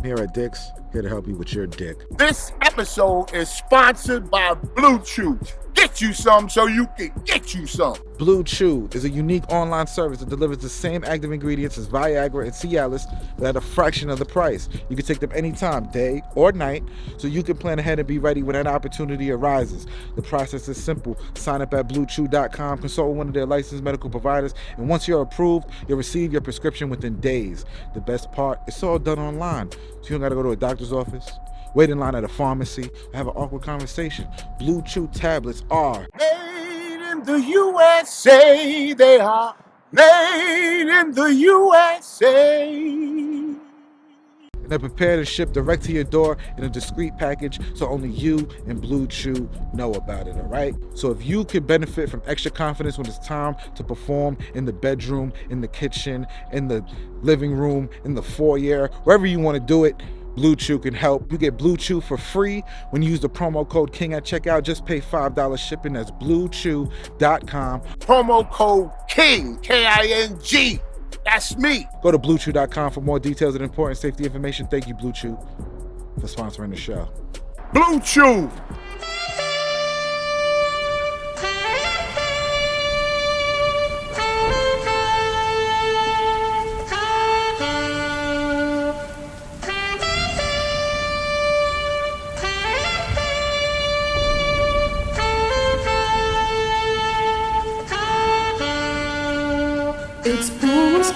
Here at Dick's, here to help you with your dick. This episode is sponsored by Blue Chew. Get you some so you can get you some. Blue Chew is a unique online service that delivers the same active ingredients as Viagra and Cialis, but at a fraction of the price. You can take them anytime, day or night, so you can plan ahead and be ready when that opportunity arises. The process is simple. Sign up at bluechew.com, consult with one of their licensed medical providers, and once you're approved, you'll receive your prescription within days. The best part, it's all done online, so you don't gotta go to a doctor's office, wait in line at a pharmacy, or have an awkward conversation. Blue Chew tablets are made in the USA. They are made in the USA. and they're prepared and shipped direct to your door in a discreet package, so only you and Blue Chew know about it, all right? So if you can benefit from extra confidence when it's time to perform in the bedroom, in the kitchen, in the living room, in the foyer, wherever you want to do it, Blue Chew can help. You get Blue Chew for free when you use the promo code KING at checkout. Just pay $5 shipping. That's bluechew.com. Promo code KING, K-I-N-G. That's me. Go to bluechew.com for more details and important safety information. Thank you, Blue Chew, for sponsoring the show. Blue Chew. It's PooNSpace,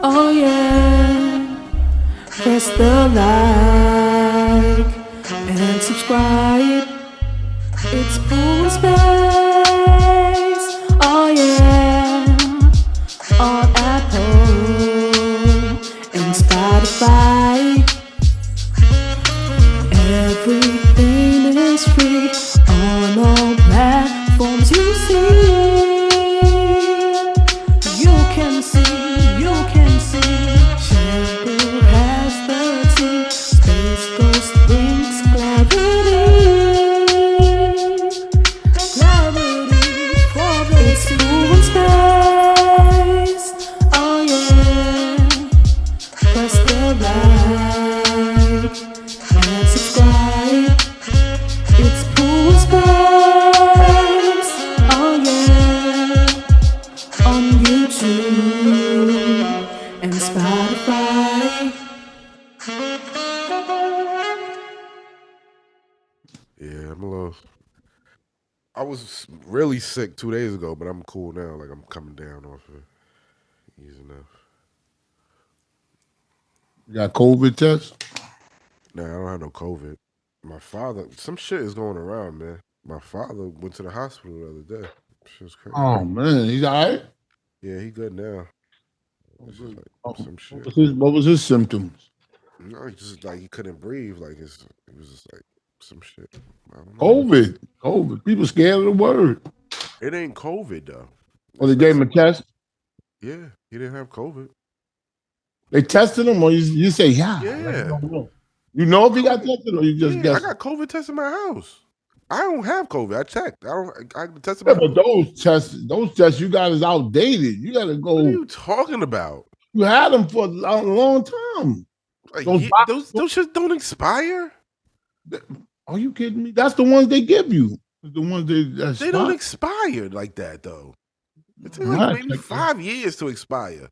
oh yeah. Press the like and subscribe. It's PooNSpace, oh yeah. On Apple and Spotify. Everything is free on all platforms you see. You can see, Shampoo has the tea, Space Ghost brings clarity for the it's PooNSpace, oh yeah, press the like and subscribe, it's PooNSpace, oh yeah, on YouTube and Spotify. Yeah, I'm a little. I was really sick 2 days ago, but I'm cool now. Like I'm coming down off it. Easy enough. You got COVID test? Nah, I don't have no COVID. My father, some shit is going around, man. My father went to the hospital the other day. Shit's crazy. Oh man, he's all right. Yeah, he good now. It's just like some shit. What was his symptoms? No, he just like he couldn't breathe. Like it was just like some shit. I don't know. COVID. People scared of the word. It ain't COVID though. Well, they gave him a test. Yeah, he didn't have COVID. They tested him, or you say, yeah. Yeah. You know if he got tested, or you just guess? I got COVID test in my house. I don't have COVID. I checked. I tested Yeah, my but those tests you got is outdated. You got to go. What are you talking about? You had them for a long time. Like, those shit don't expire. Are you kidding me? That's the ones they give you. The ones they don't expire like that though. It takes like maybe 5 years to expire.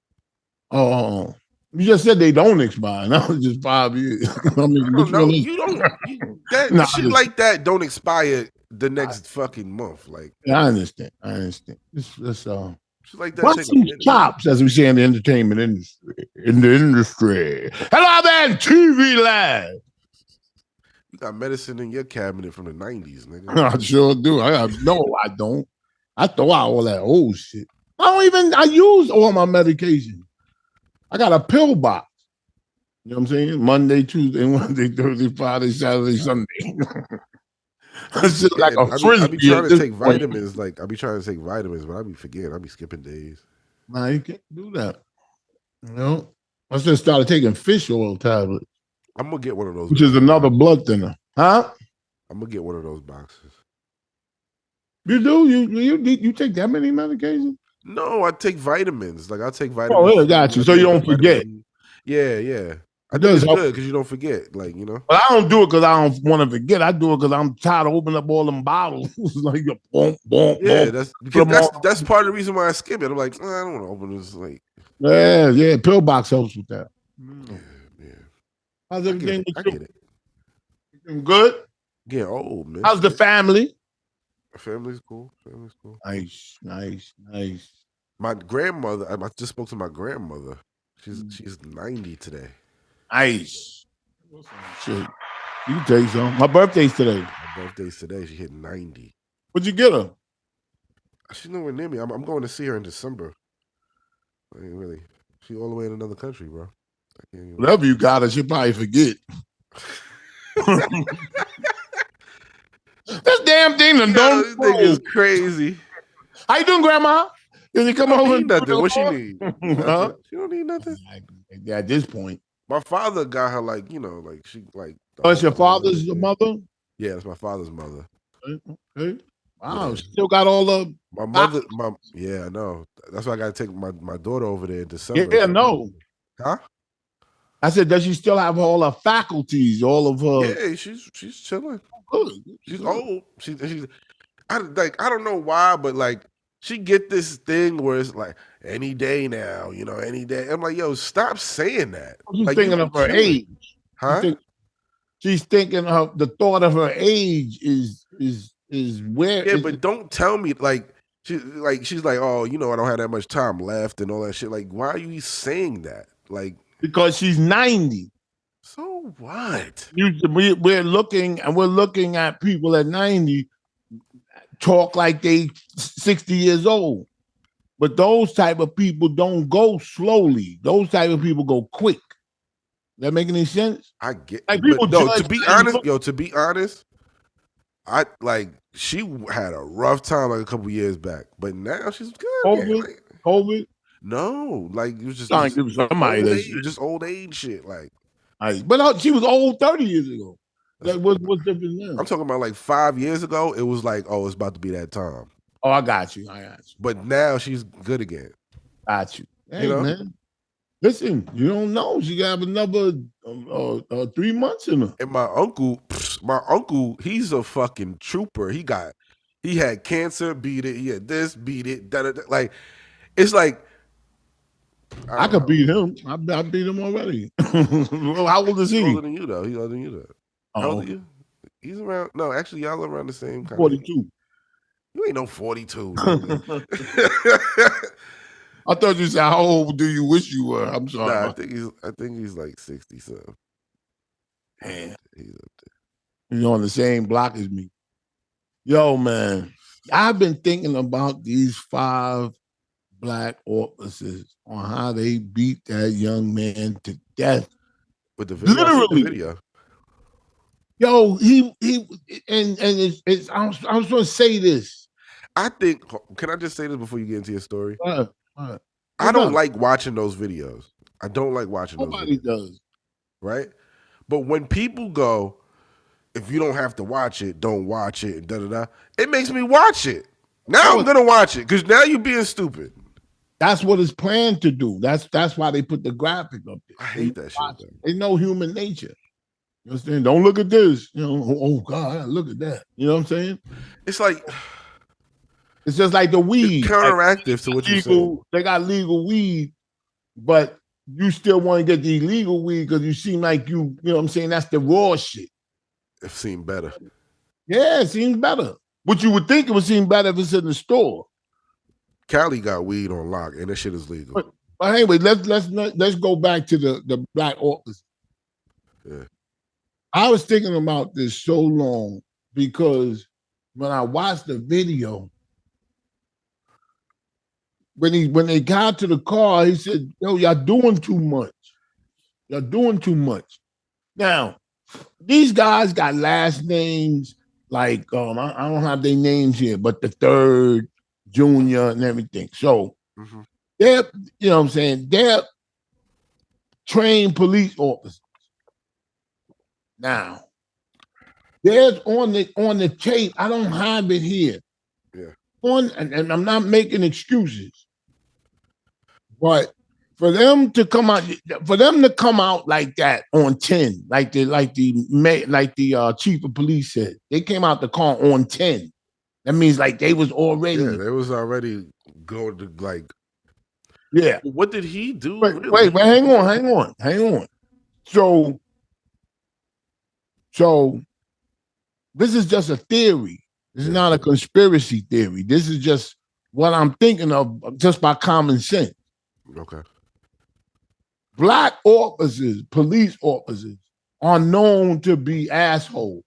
Oh, you just said they don't expire. That was just 5 years. I mean, no, you don't. Shit like that don't expire the next fucking month. Like, yeah, I understand. Let's like that. Watch some chops, as we say in the entertainment industry. Hello there, TV land. You got medicine in your cabinet from the 90s, nigga. I sure do. I don't. I throw out all that old shit. I use all my medication. I got a pill box. You know what I'm saying? Monday, Tuesday, Wednesday, Thursday, Friday, Saturday, Sunday. It's just like a frisbee. I be trying to take vitamins. Like I be trying to take vitamins, but I be forgetting. I be skipping days. Nah, you can't do that. You know, I just started taking fish oil tablets. I'm gonna get one of those, which is another blood thinner, huh? I'm gonna get one of those boxes. You do? You take that many medications? No, I take vitamins. Like I take vitamins. Oh, yeah, got you. So you don't forget. Yeah. I It think does it's help. good because you don't forget, like, you know. But I don't do it because I don't want to forget. I do it because I'm tired of opening up all them bottles. Like, boom, boom, Yeah, boom. that's Put because 'em on. that's part of the reason why I skip it. I'm like, I don't want to open this. Like, Yeah. Pillbox helps with that. yeah, How's I get everything it. with I you? get it. Everything good? Getting old, man. How's the family? Family's cool. Family's cool. Nice. My grandmother. I just spoke to my grandmother. She's 90 today. Nice. Shit. You can take some. My birthday's today. My birthday's today. She hit 90. What'd you get her? She's nowhere near me. I'm going to see her in December. I ain't really. She all the way in another country, bro. I can't even. Whatever you got her, she'll probably forget. This damn thing done don't This thing is crazy. How you doing, Grandma? Did you come She don't over need and do nothing. the What she Lord? need? Huh? Nothing. She don't need nothing. At this point. My father got her like, you know, like she like. Oh, it's your father's thing. mother? Yeah, it's my father's mother. Okay. Wow, Yeah. still got all the My mother, yeah, I know. That's why I got to take my daughter over there in December. Yeah, no. Huh? I said, does she still have all her faculties, all of her? Yeah, she's chilling. Good. She's old. She's I don't know why, but like she get this thing where it's like any day now, you know, any day. I'm like, yo, stop saying that. She's Like, thinking you of her chilling. age. Huh? She's thinking of the thought of her age is where. Yeah, but don't tell me like she's like, oh, you know, I don't have that much time left and all that shit. Like, why are you saying that? Like, because she's 90. So what? We're looking at people at 90 talk like they 60 years old. But those type of people don't go slowly. Those type of people go quick. That make any sense? I get like people but no, judge to be honest, I like she had a rough time like a couple years back, but now she's good. COVID? No, like it was just, Trying to give somebody old that age, shit. just old age shit. Like, but she was old 30 years ago. Like, what's different now? I'm talking about like 5 years ago. It was like, oh, it's about to be that time. Oh, I got you. But now she's good again. Got you. Hey, you know? Man. Listen, you don't know. She got another 3 months in her. And my uncle, he's a fucking trooper. He had cancer, beat it. He had this, beat it. Like, it's like I could beat him. I beat him already. How old is he? He's older than you, though. He's older than you, though. How old are Oh. you? He's around. No, actually, y'all around the same kind. 42. You ain't no 42. I thought you said, how old do you wish you were? I'm sorry. Nah, I think he's like 60 something. Man. He's up there. You're on the same block as me. Yo, man. I've been thinking about these 5 black officers on how they beat that young man to death. With the video, literally. The video. Yo, he and it's I was going to say this. I think. Can I just say this before you get into your story? What? I don't like watching those videos. I don't like watching Nobody those videos. does. Right? But when people go, if you don't have to watch it, don't watch it, and da-da-da, it makes me watch it. Now I'm going to watch it, because now you're being stupid. That's what it's planned to do. That's why they put the graphic up there. I hate that shit. They know human nature. You understand? Don't look at this. You know, oh God, look at that. You know what I'm saying? It's like it's just like the weed. It's counteractive to what you're saying. They got legal weed, but you still want to get the illegal weed because you seem like you know what I'm saying? That's the raw shit. It seemed better. Yeah, it seems better. What you would think it would seem better if it's in the store. Cali got weed on lock, and that shit is legal. But anyway, let's go back to the black office. Yeah. I was thinking about this so long because when I watched the video, when they got to the car, he said, "Yo, y'all doing too much. Y'all doing too much." Now, these guys got last names like I don't have their names here, but the Third, Junior, and everything. So they're, you know what I'm saying, they're trained police officers. Now, there's on the tape, I don't have it here. Yeah. And I'm not making excuses, but for them to come out like that on 10, like the chief of police said, they came out the car on 10. That means like they was already. Yeah, they was already going to like. Yeah. What did he do? Wait, hang on. So this is just a theory. This is not a conspiracy theory. This is just what I'm thinking of just by common sense. Okay. Black officers, police officers, are known to be assholes.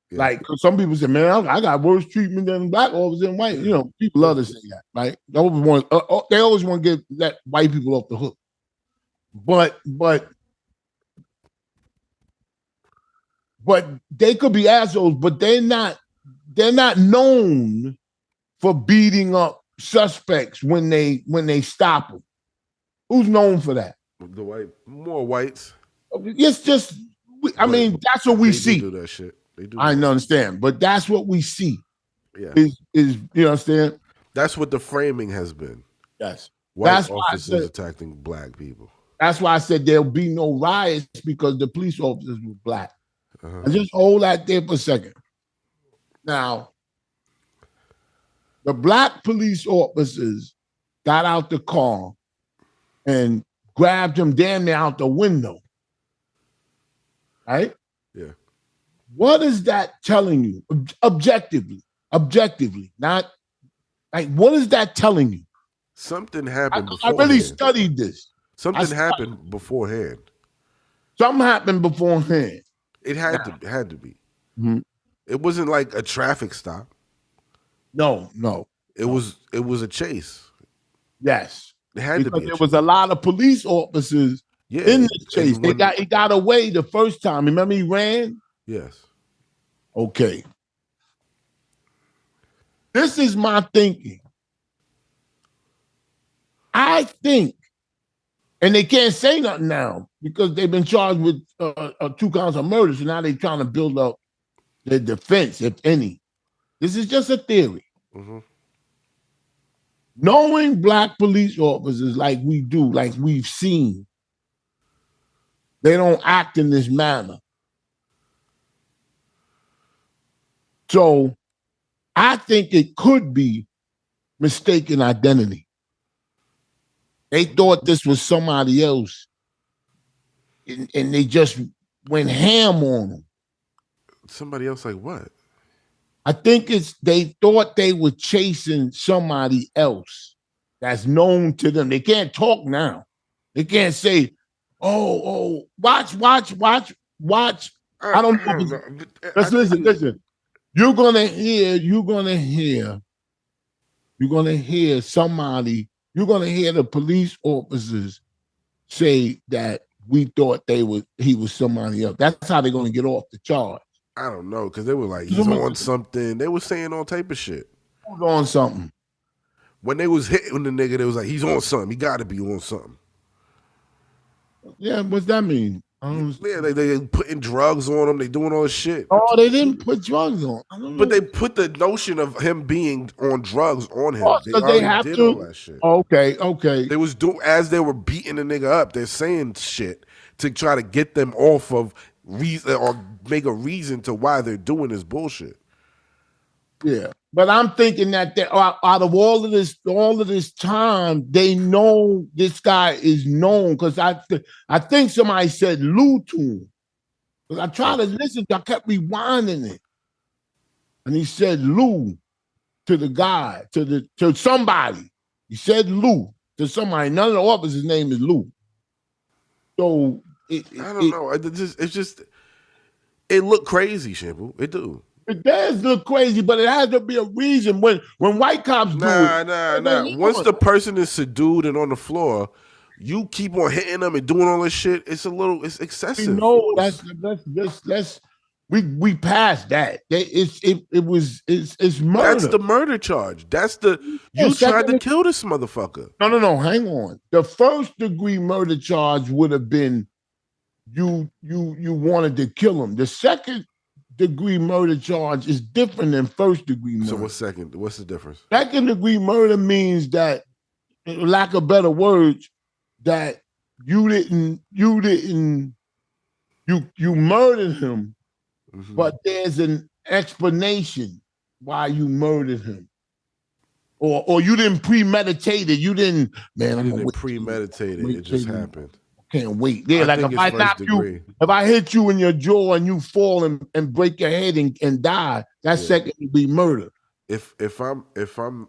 Yeah. Like some people say, man, I got worse treatment than black officers and white. You know, people love to say that, right? They always want to let white people off the hook. But they could be assholes, but they're not known for beating up suspects when they stop them. Who's known for that? More whites. It's just, I mean, that's what we see. They do that shit. They do. I understand, but that's what we see. Yeah. Is you understand? That's what the framing has been. Yes. White officers attacking black people. That's why I said there'll be no riots because the police officers were black. And just hold that there for a second. Now, the black police officers got out the car and grabbed him damn near out the window. Right? Yeah. What is that telling you? Objectively, not like what is that telling you? Something happened I really studied this. Something happened beforehand. Something happened beforehand. It had to be. Mm-hmm. It wasn't like a traffic stop. No. It was a chase. Yes. It had to be. There was a lot of police officers in the chase. He got away the first time. Remember he ran? Yes. Okay. This is my thinking. I think, and they can't say nothing now because they've been charged with 2 counts of murder. So now they're trying to build up their defense, if any. This is just a theory. Mm-hmm. Knowing black police officers like we do, like we've seen, they don't act in this manner. So I think it could be mistaken identity. They thought this was somebody else, and they just went ham on them. Somebody else like what? I think they thought they were chasing somebody else that's known to them. They can't talk now. They can't say, oh, watch. I don't know. Listen. You're gonna hear the police officers say that we thought he was somebody else. That's how they're gonna get off the charge. I don't know, because they were like, he's on something. They were saying all type of shit. Who's on something? When they was hitting the nigga, they was like, he's on something. He got to be on something. Yeah, what's that mean? Yeah, they putting drugs on him. They doing all this shit. Oh, they didn't put drugs on. But they put the notion of him being on drugs on him. Oh, they have did to. All that shit. Okay. They was as they were beating the nigga up. They're saying shit to try to get them off of reason or make a reason to why they're doing this bullshit. Yeah, but I'm thinking that out of all of this time, they know this guy is known because I think somebody said Lou to him. Because I tried to listen, I kept rewinding it, and he said Lou to the guy to somebody. He said Lou to somebody. None of the officers' name is Lou. So I don't know. It looked crazy, Shampoo. It do. It does look crazy, but it has to be a reason. When white cops do it. Nah. Once the person is subdued and on the floor, you keep on hitting them and doing all this shit. It's excessive. No, that's we passed that. It's murder. That's the murder charge. That's you tried to kill this motherfucker. No. Hang on. The 1st degree murder charge would have been you wanted to kill him. The 2nd degree murder charge is different than 1st degree murder. So what's the difference? 2nd degree murder means that, lack of better words, that you murdered him, but there's an explanation why you murdered him. Or you didn't premeditate it. You didn't, man. He didn't premeditate it. It just happened. Can't wait. Yeah, I like think if it's I first knock degree. you, if I hit you in your jaw and you fall and break your head and die, that's second degree murder. If I'm the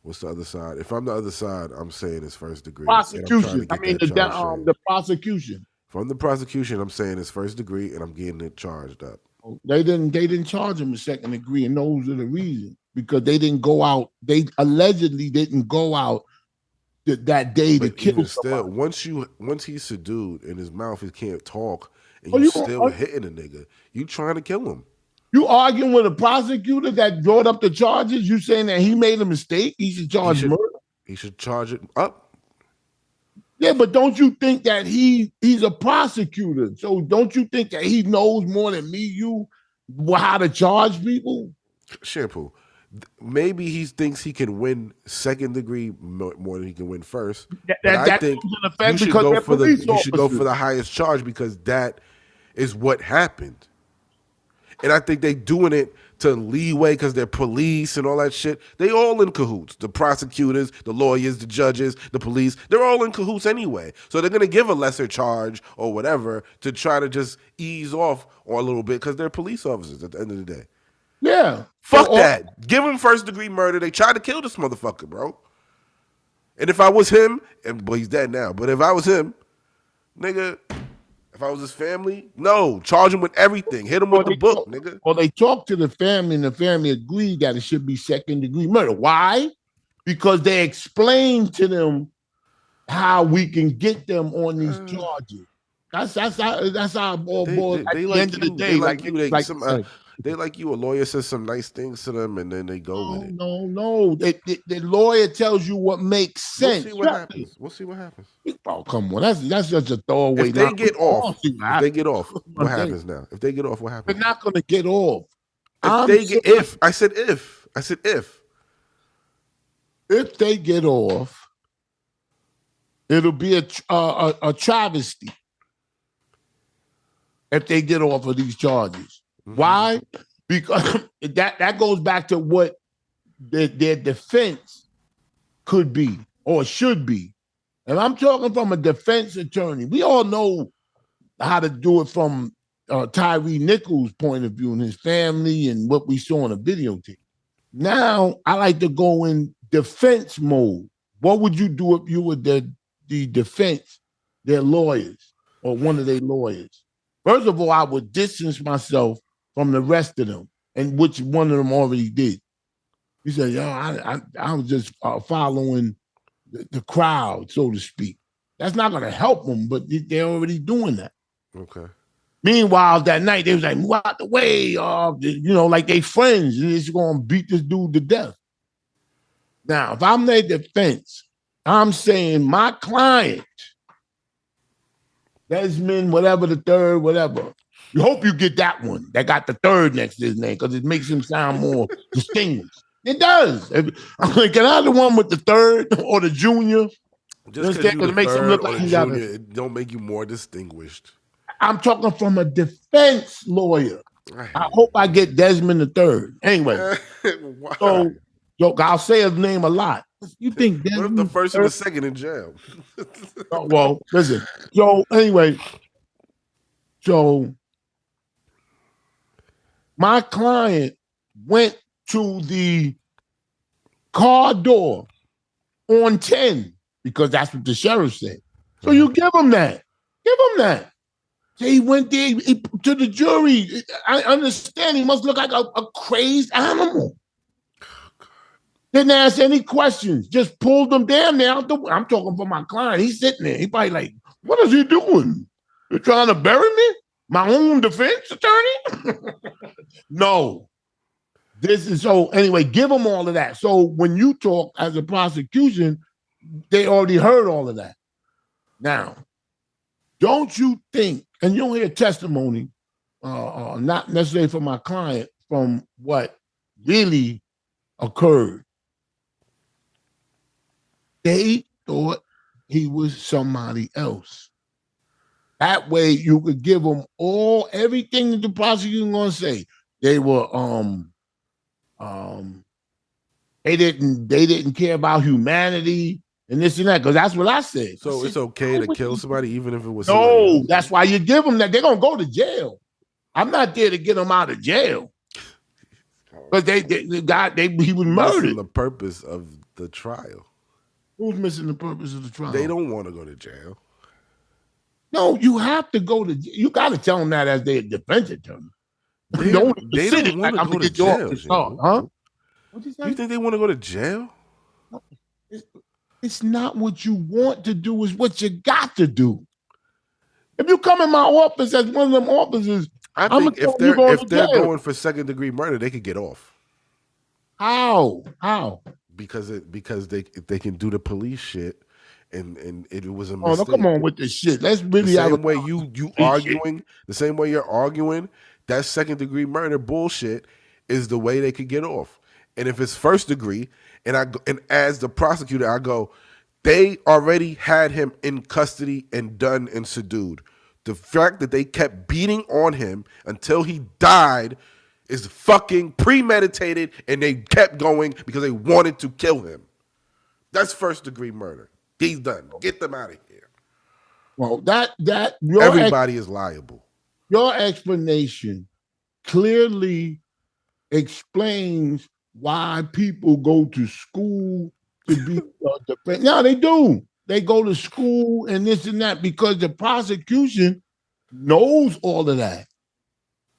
what's the other side? If I'm the other side, I'm saying it's first degree. Prosecution. I mean the prosecution. If I'm the prosecution, I'm saying it's first degree and I'm getting it charged up. They didn't charge him with second degree, and those are the reasons. Because they didn't go out, they allegedly didn't go out that day to kill somebody. Once he's subdued and his mouth, he can't talk, and you still hitting a nigga, you trying to kill him. You arguing with a prosecutor that brought up the charges? You saying that he made a mistake? He should charge murder? He should charge it up. Yeah, but don't you think that he's a prosecutor? So don't you think that he knows more than me, you, how to charge people? Shampoo. Maybe he thinks he can win second degree more than he can win first. I think you should go for the highest charge because that is what happened. And I think they doing it to leeway because they're police and all that shit. They all in cahoots. The prosecutors, the lawyers, the judges, the police, they're all in cahoots anyway. So they're going to give a lesser charge or whatever to try to just ease off a little bit because they're police officers at the end of the day. Yeah. Fuck that. Give him first degree murder. They tried to kill this motherfucker, bro. And if I was him, well, he's dead now, but if I was him, nigga, if I was his family, no, charge him with everything. Hit him with the book, nigga. Well, they talked to the family, and the family agreed that it should be second degree murder. Why? Because they explained to them how we can get them on these charges. That's how boy. At the end of the day, they like you. A lawyer says some nice things to them, and then they go with it. No. The lawyer tells you what makes sense. We'll see what happens. Oh, come on. That's just a throwaway. If they get off, what happens now? If they get off, what happens? They're not going to get off. I said if. If they get off, it'll be a travesty. If they get off of these charges. Why? Because that goes back to what their defense could be or should be. And I'm talking from a defense attorney. We all know how to do it from Tyre Nichols' point of view and his family and what we saw on the videotape. Now, I like to go in defense mode. What would you do if you were the defense, their lawyers, or one of their lawyers? First of all, I would distance myself from the rest of them, and which one of them already did. He said, yo, I was just following the crowd, so to speak. That's not going to help them, but they're already doing that. Okay. Meanwhile, that night, they was like, move out the way, like they friends. They're just going to beat this dude to death. Now, if I'm their defense, I'm saying my client, Desmond, whatever the third, whatever. You hope you get that one that got the third next to his name because it makes him sound more distinguished. It does. I'm like, can I have the one with the third or the junior? Just because it makes him look like he got it don't make you more distinguished. I'm talking from a defense lawyer. I hope I get Desmond the third. Anyway, so I'll say his name a lot. You think Desmond? What if the first and the second in jail? Well, listen. So anyway, my client went to the car door on 10 because that's what the sheriff said. So you give him that. So he went there to the jury. I understand he must look like a crazed animal. Didn't ask any questions. Just pulled them down there. I'm talking for my client. He's sitting there. He probably like, what is he doing? You trying to bury me? My own defense attorney? No. This is so anyway, give them all of that. So when you talk as a prosecution, they already heard all of that. Now, don't you think, and you'll hear testimony, not necessarily from my client, from what really occurred. They thought he was somebody else. That way you could give them everything that the prosecutor gonna say. They were they didn't care about humanity and this and that, because that's what I said. So it's okay to kill somebody even if it was no, that's why you give them that. They're gonna go to jail. I'm not there to get them out of jail. But he was murdered. Missing the purpose of the trial. Who's missing the purpose of the trial? They don't want to go to jail. No, you have to go to. You got to tell them that as their defense attorney. They don't want to go to jail. Huh? You think they want to go to jail? It's not what you want to do. It's what you got to do. If you come in my office as one of them officers, I think if they're going for second-degree murder, they could get off. How? Because they can do the police shit, and it was a mistake. Oh, no, come on with this shit. Let's really the same way you arguing, the same way you're arguing, that second-degree murder bullshit is the way they could get off. And if it's first degree, and as the prosecutor, I go, they already had him in custody and done and subdued. The fact that they kept beating on him until he died is fucking premeditated, and they kept going because they wanted to kill him. That's first degree murder. He's done. Get them out of here. Well, everybody is liable. Your explanation clearly explains why people go to school to be defense. No, they do. They go to school and this and that because the prosecution knows all of that.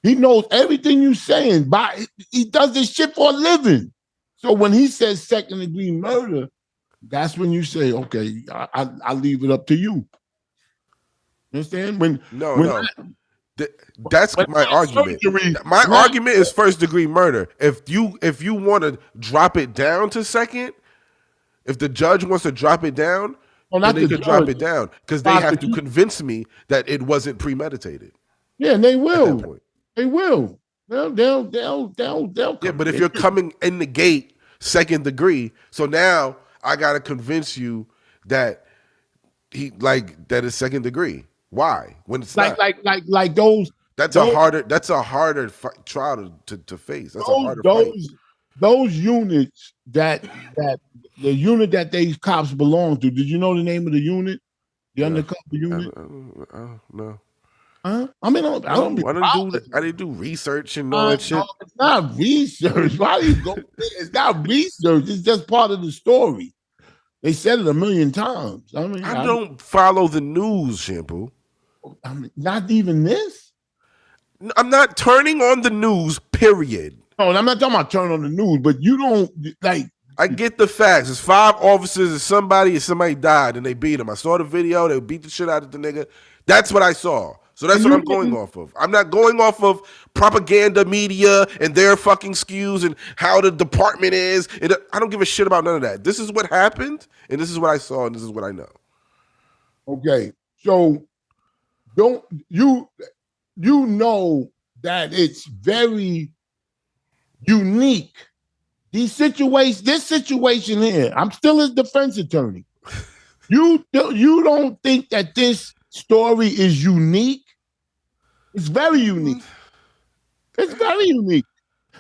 He knows everything you're saying. He does this shit for a living. So when he says second degree murder, that's when you say, okay, I leave it up to you. You understand? That's my argument. My argument is first degree murder. If you want to drop it down to second, if the judge wants to drop it down, then they can drop it down because they have to convince me that it wasn't premeditated. Yeah, and they will. They will. They'll. Yeah, but if you're coming in the gate second degree, so now I gotta convince you that that is second degree. Why? When it's like those. That's a harder trial to face. That's a harder fight. Those units that the unit that these cops belong to. Did you know the name of the unit? The undercover unit? No. Huh? I mean, I didn't do research and all that shit. No, it's not research. Why do you go? It's not research. It's just part of the story. They said it a million times. I mean, I don't follow the news, Shampoo. I mean, not even this. I'm not turning on the news. Period. No, I'm not talking about turning on the news, but you don't like. I get the facts. It's 5 officers and somebody died and they beat him. I saw the video. They beat the shit out of the nigga. That's what I saw. So that's what I'm going off of. I'm not going off of propaganda media and their fucking skews and how the department is. I don't give a shit about none of that. This is what happened, and this is what I saw, and this is what I know. Okay, so don't you know that it's very unique. This situation here. I'm still his defense attorney. You don't think that this story is unique? It's very unique. It's very unique.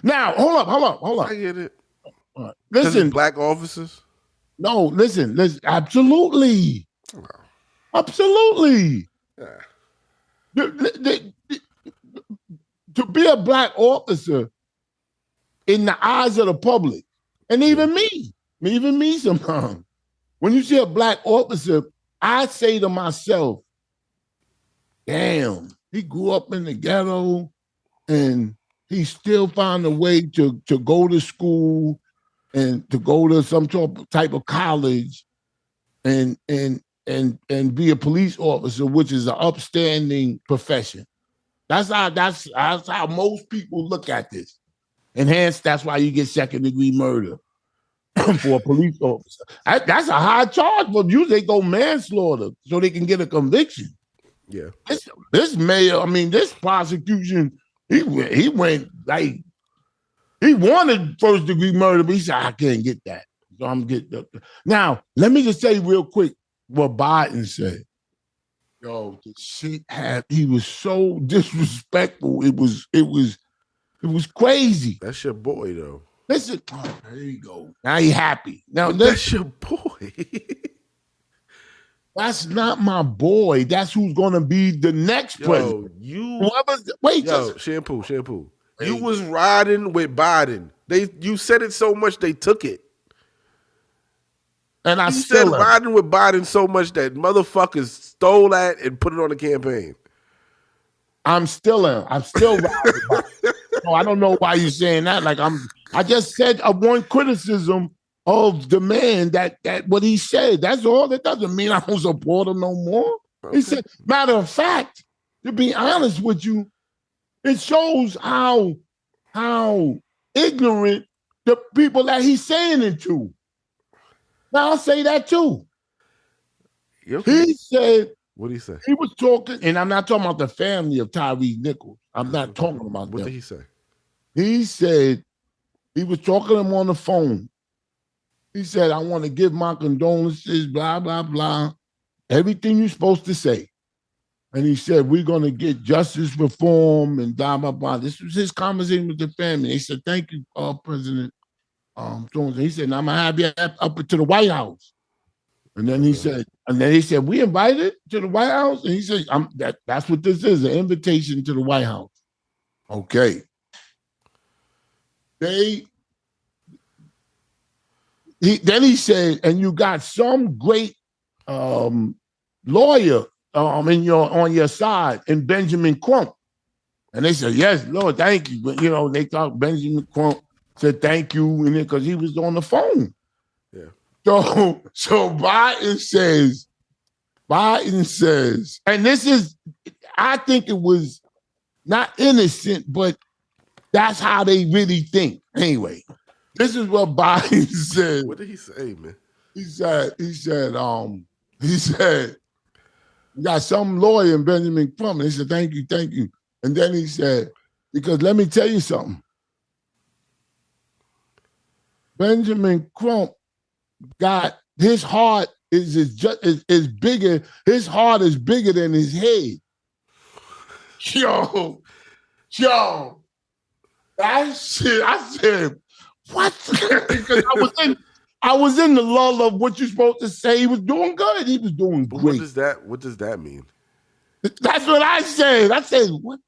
Now, hold up. I get it. Listen, black officers? No, listen. Absolutely. Oh. Absolutely. Yeah. To be a black officer in the eyes of the public, and even me sometimes, when you see a black officer, I say to myself, damn, he grew up in the ghetto and he still found a way to go to school and to go to some type of college and be a police officer, which is an upstanding profession. That's how most people look at this. And hence, that's why you get second degree murder for a police officer. That's a high charge, but usually they go manslaughter so they can get a conviction. Yeah. This prosecution, he went like, he wanted first degree murder, but he said, I can't get that. So I'm getting now. Let me just say real quick what Biden said. Yo, the shit he was so disrespectful. It was crazy. That's your boy, though. Listen, there you go. Now he happy. Now that's your boy. That's not my boy. That's who's gonna be the next president. Shampoo. Hey. You was riding with Biden. You said it so much they took it. And you said riding with Biden so much that motherfuckers stole that and put it on the campaign. I'm still riding with Biden. No, I don't know why you're saying that. Like I just said one criticism of the man that what he said. That's all. That doesn't mean I don't support him no more. Okay. He said, matter of fact, to be honest with you, it shows how ignorant the people that he's saying it to. Now I'll say that too. Okay. He said, what did he say? He was talking, and I'm not talking about the family of Tyre Nichols. I'm not talking about what them. Did he say? He said he was talking to him on the phone. He said, I want to give my condolences, blah, blah, blah. Everything you're supposed to say. And he said, we're going to get justice reform and blah, blah, blah. This was his conversation with the family. He said, thank you, President Jones. He said, I'm going to have you up to the White House. And then he said, we invited to the White House? And he said, that's what this is, an invitation to the White House. Okay. Then he said, and you got some great lawyer on your side in Benjamin Crump. And they said, yes, Lord, thank you. But, they thought Benjamin Crump said thank you because he was on the phone. Yeah. So Biden says, and this is, I think it was not innocent, but that's how they really think. Anyway, this is what Biden said. What did he say, man? He said, you got some lawyer in Benjamin Crump. And he said, thank you. And then he said, because let me tell you something. Benjamin Crump got his heart is bigger. His heart is bigger than his head. Yo, that shit. I said, what? Because I was in the lull of what you're supposed to say. He was doing good. He was doing great. What does that mean? That's what I said. I said, what?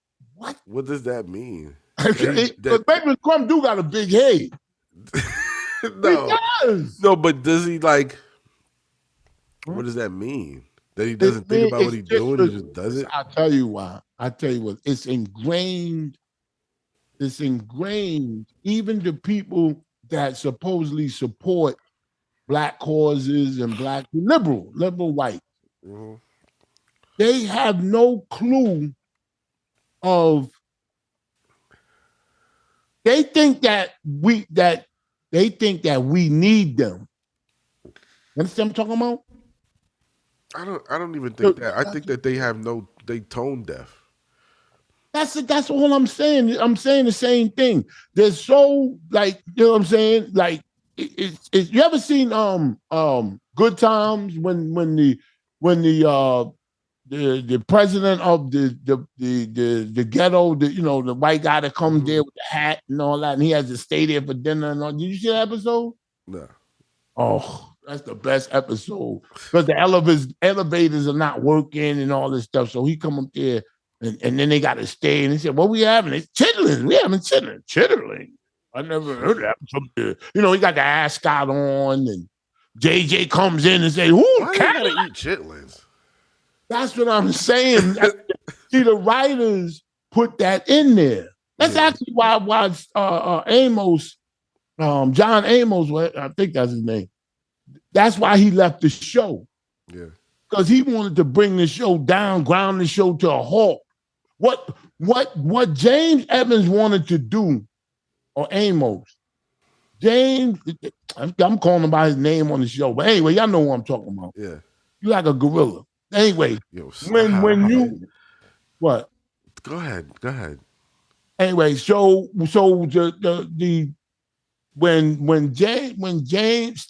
What does that mean? But Benjamin Crump do got a big head. No, he does. No, but does he like? What does that mean? That he doesn't think about what he's doing, he just does it? I'll tell you why. I tell you what. It's ingrained. Even the people that supposedly support black causes and black liberal white, they have no clue of. They think that we need them. You understand what I'm talking about? I don't even think that. I think that they tone deaf. That's all I'm saying. I'm saying the same thing. They're so like, you know what I'm saying? Like, you ever seen Good Times when the president of the ghetto, the white guy that comes there with the hat and all that, and he has to stay there for dinner and all. Did you see that episode? No. Oh, that's the best episode because the elevators are not working and all this stuff. So he come up there and then they got to stay. And he said, "What we having? It's chitlins. We having chitlins. Chitlins. I never heard that. He got the ascot on, and JJ comes in and say, "Who gotta eat chitlins?" That's what I'm saying. See, the writers put that in there. That's actually why Amos, John Amos, I think that's his name. That's why he left the show. Yeah. Because he wanted to bring the show down, ground the show to a halt. What James Evans wanted to do, or Amos, I'm calling him by his name on the show. But anyway, y'all know who I'm talking about. Yeah. You like a gorilla. Anyway, when you what? Go ahead. Anyway, so the when James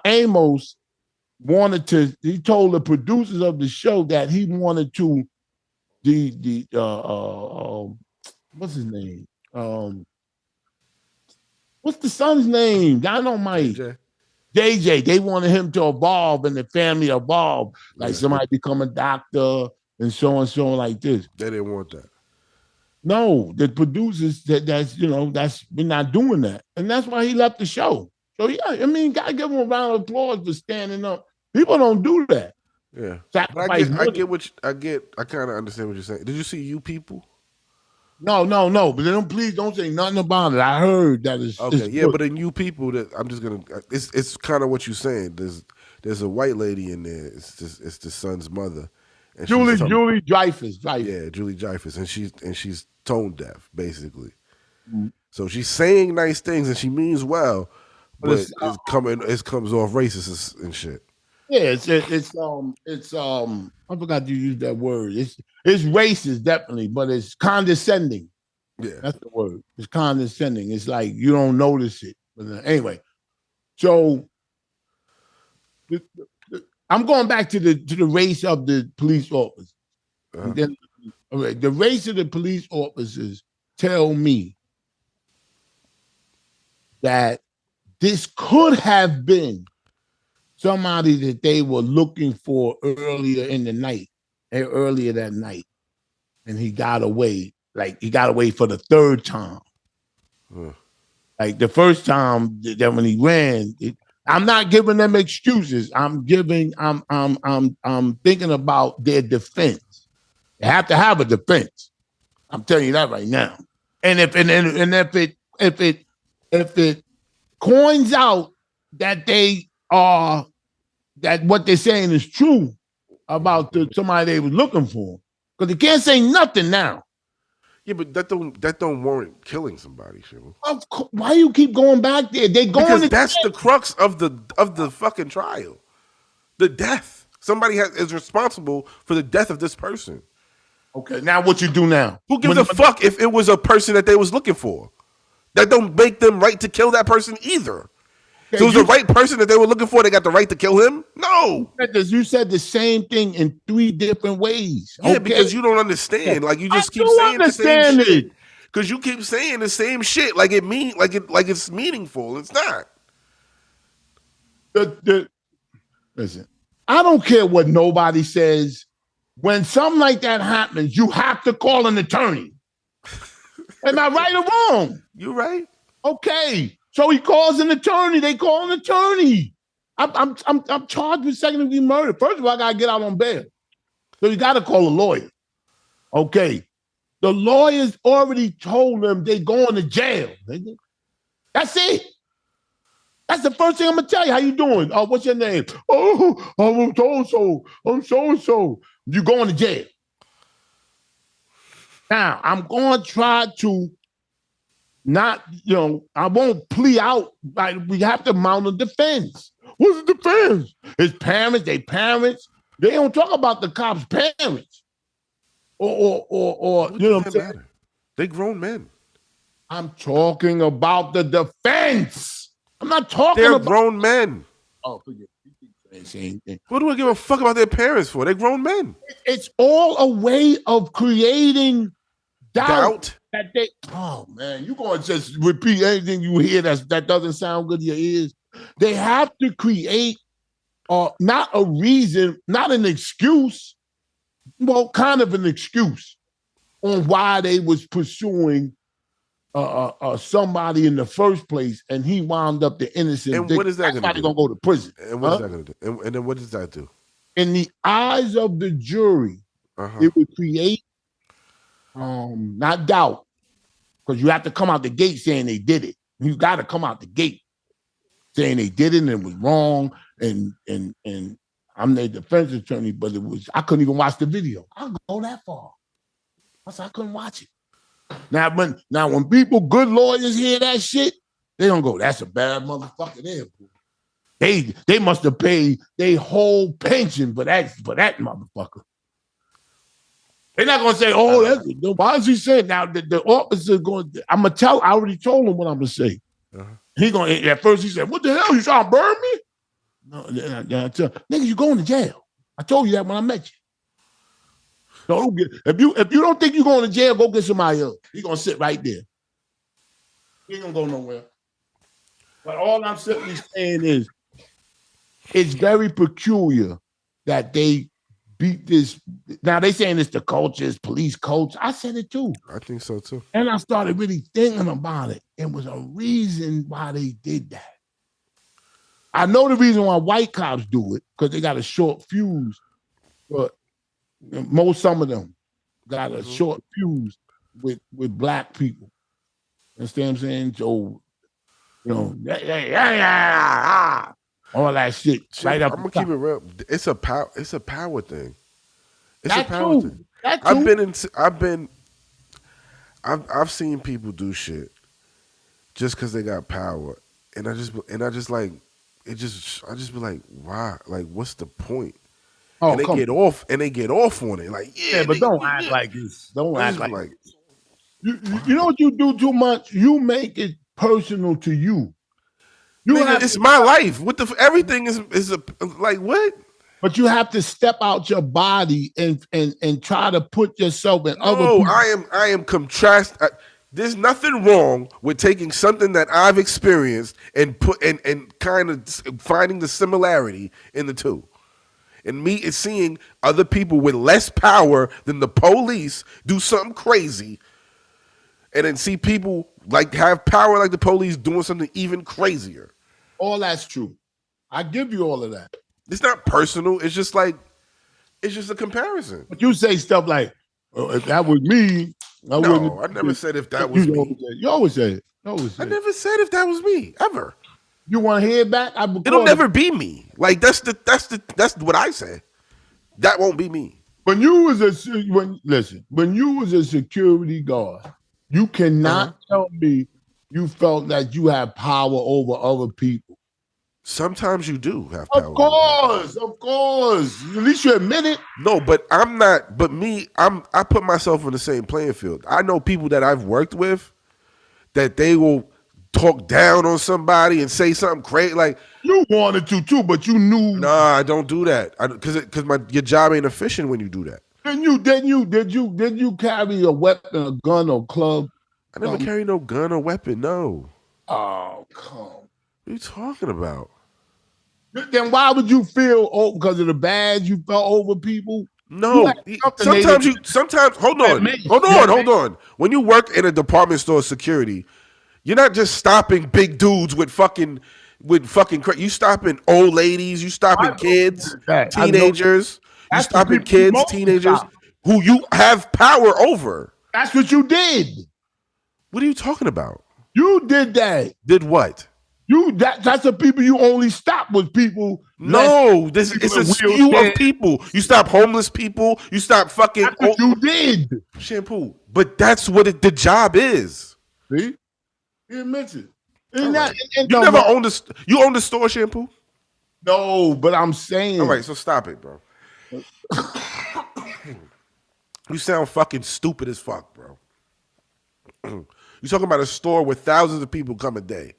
Amos wanted to, he told the producers of the show that he wanted to what's his name? What's the son's name? Dynamite. JJ. They wanted him to evolve and the family evolve, like somebody become a doctor and so like this. They didn't want that. No, the producers that's we're not doing that, and that's why he left the show. So yeah, I mean, gotta give him a round of applause for standing up. People don't do that. Yeah, but I kind of understand what you're saying. Did you see You People? No. But please don't say nothing about it. I heard that it's okay. It's yeah, but in You People, that I'm just gonna. It's kind of what you're saying. There's a white lady in there. It's the son's mother. And Julie Dreyfus. Yeah, Julie Dreyfus, and she's tone deaf basically. Mm-hmm. So she's saying nice things and she means well, but it comes off racist and shit. Yeah, it's I forgot to use that word. It's racist definitely, but it's condescending. Yeah, that's the word. It's condescending. It's like you don't notice it. But anyway, so I'm going back to the race of the police officers. Uh-huh. Then, the race of the police officers tell me that this could have been somebody that they were looking for earlier that night, and he got away. Like he got away for the third time. Like the first time that when he ran. I'm not giving them excuses. I'm thinking about their defense. They have to have a defense. I'm telling you that right now. And if it coins out that that what they're saying is true about somebody they was looking for, because they can't say nothing now. Yeah, but that don't warrant killing somebody, Shampoo. Why you keep going back there? Because that's the crux of the fucking trial. The death. Somebody is responsible for the death of this person. Okay, now what you do now? Who gives a fuck if it was a person that they was looking for? That don't make them right to kill that person either. Okay, so it was the right person that they were looking for. They got the right to kill him? No. You said the same thing in 3 different ways. Yeah, okay? Because you don't understand. Like you just keep saying the same shit. Because you keep saying the same shit like it's meaningful. It's not. Listen, I don't care what nobody says. When something like that happens, you have to call an attorney. Am I right or wrong? You're right. Okay. So he calls an attorney. They call an attorney. I'm charged with second-degree murder. First of all, I gotta get out on bail. So you gotta call a lawyer. Okay. The lawyers already told them they going to jail. That's it. That's the first thing I'm gonna tell you. How you doing? Oh, what's your name? Oh, I'm so-and-so. I'm so-and-so. You going to jail. Now, I'm going to try to not, I won't plea out. Like we have to mount a defense. What's the defense? His parents, they don't talk about the cops' parents. Or you know what I'm saying? They grown men. I'm talking about the defense. I'm not talking about... They're grown men. Oh, forget it. Same thing. What do I give a fuck about their parents for? They're grown men. It's all a way of creating doubt. That they, oh man, you're going to just repeat anything you hear that doesn't sound good to your ears. They have to create not a reason, not an excuse, well, kind of an excuse on why they was pursuing somebody in the first place, and he wound up the innocent. And what is that going to do? Going to go to prison. And what is that going to do? And then what does that do? In the eyes of the jury, it would create not doubt, because you have to come out the gate saying they did it. You got to come out the gate saying they did it and it was wrong. And I'm the defense attorney, but I couldn't even watch the video. I'll go that far. I couldn't watch it. Now when people, good lawyers, hear that shit, they don't go, that's a bad motherfucker there. They must have paid their whole pension for that motherfucker. They're not gonna say, oh, why is he saying? Now the officer going, I already told him what I'm gonna say. He gonna at first he said, "What the hell? You trying to burn me?" No, nigga, you going to jail. I told you that when I met you. So if you don't think you're going to jail, go get somebody else. He's gonna sit right there. He ain't gonna go nowhere. But all I'm simply saying is, it's very peculiar that they beat this. Now they saying it's the culture, it's police culture. I said it too. I think so too. And I started really thinking about it. It was a reason why they did that. I know the reason why white cops do it, because they got a short fuse. But some of them got a short fuse with black people. Understand what I'm saying? So, all that shit. Right up. I'm gonna keep it real. It's a power thing. It's that a power too. thing. That too. I've seen people do shit just because they got power, and I just like it. I just be like, why? Like, what's the point? Oh, and they get off on it. Like, yeah, but don't act like this. Don't act like this. You know what you do too much? You make it personal to you. It's my life. What everything is like what? But you have to step out your body and try to put yourself in other people. I am contrast. There's nothing wrong with taking something that I've experienced and kind of finding the similarity in the two. And me is seeing other people with less power than the police do something crazy, and then see people like have power like the police doing something even crazier. All that's true. I give you all of that. It's not personal. It's just a comparison. But you say stuff like, if that was me, I never said if that was me. You always say it. I never said if that was me, ever. You want to hear it back? It'll never be me. Like that's what I say. That won't be me. When you was a security guard, you cannot tell me you felt that you had power over other people. Sometimes you do have power. Of course. At least you admit it. No, but I'm not. But me, I put myself in the same playing field. I know people that I've worked with that they will talk down on somebody and say something crazy. Like you wanted to too, but you knew. Nah, I don't do that. Because your job ain't efficient when you do that. Did you carry a weapon, a gun, or club? I never carry no gun or weapon. No. Oh, come. What are you talking about? Then why would you feel because of the badge you felt over people? No. Sometimes hold on. When you work in a department store security, you're not just stopping big dudes with fucking you stopping old ladies, you stopping kids, teenagers, you stopping kids, teenagers who you have power over. That's what you did. What are you talking about? You did that. Did what? That's the people you only stop with people. No, it's a skew of people. You stop homeless people. You stop fucking. That's what you did. Shampoo. But that's what the job is. See? You admits it. You never owned you own the store, Shampoo? No, but I'm saying. All right, so stop it, bro. You sound fucking stupid as fuck, bro. You're talking about a store where thousands of people come a day.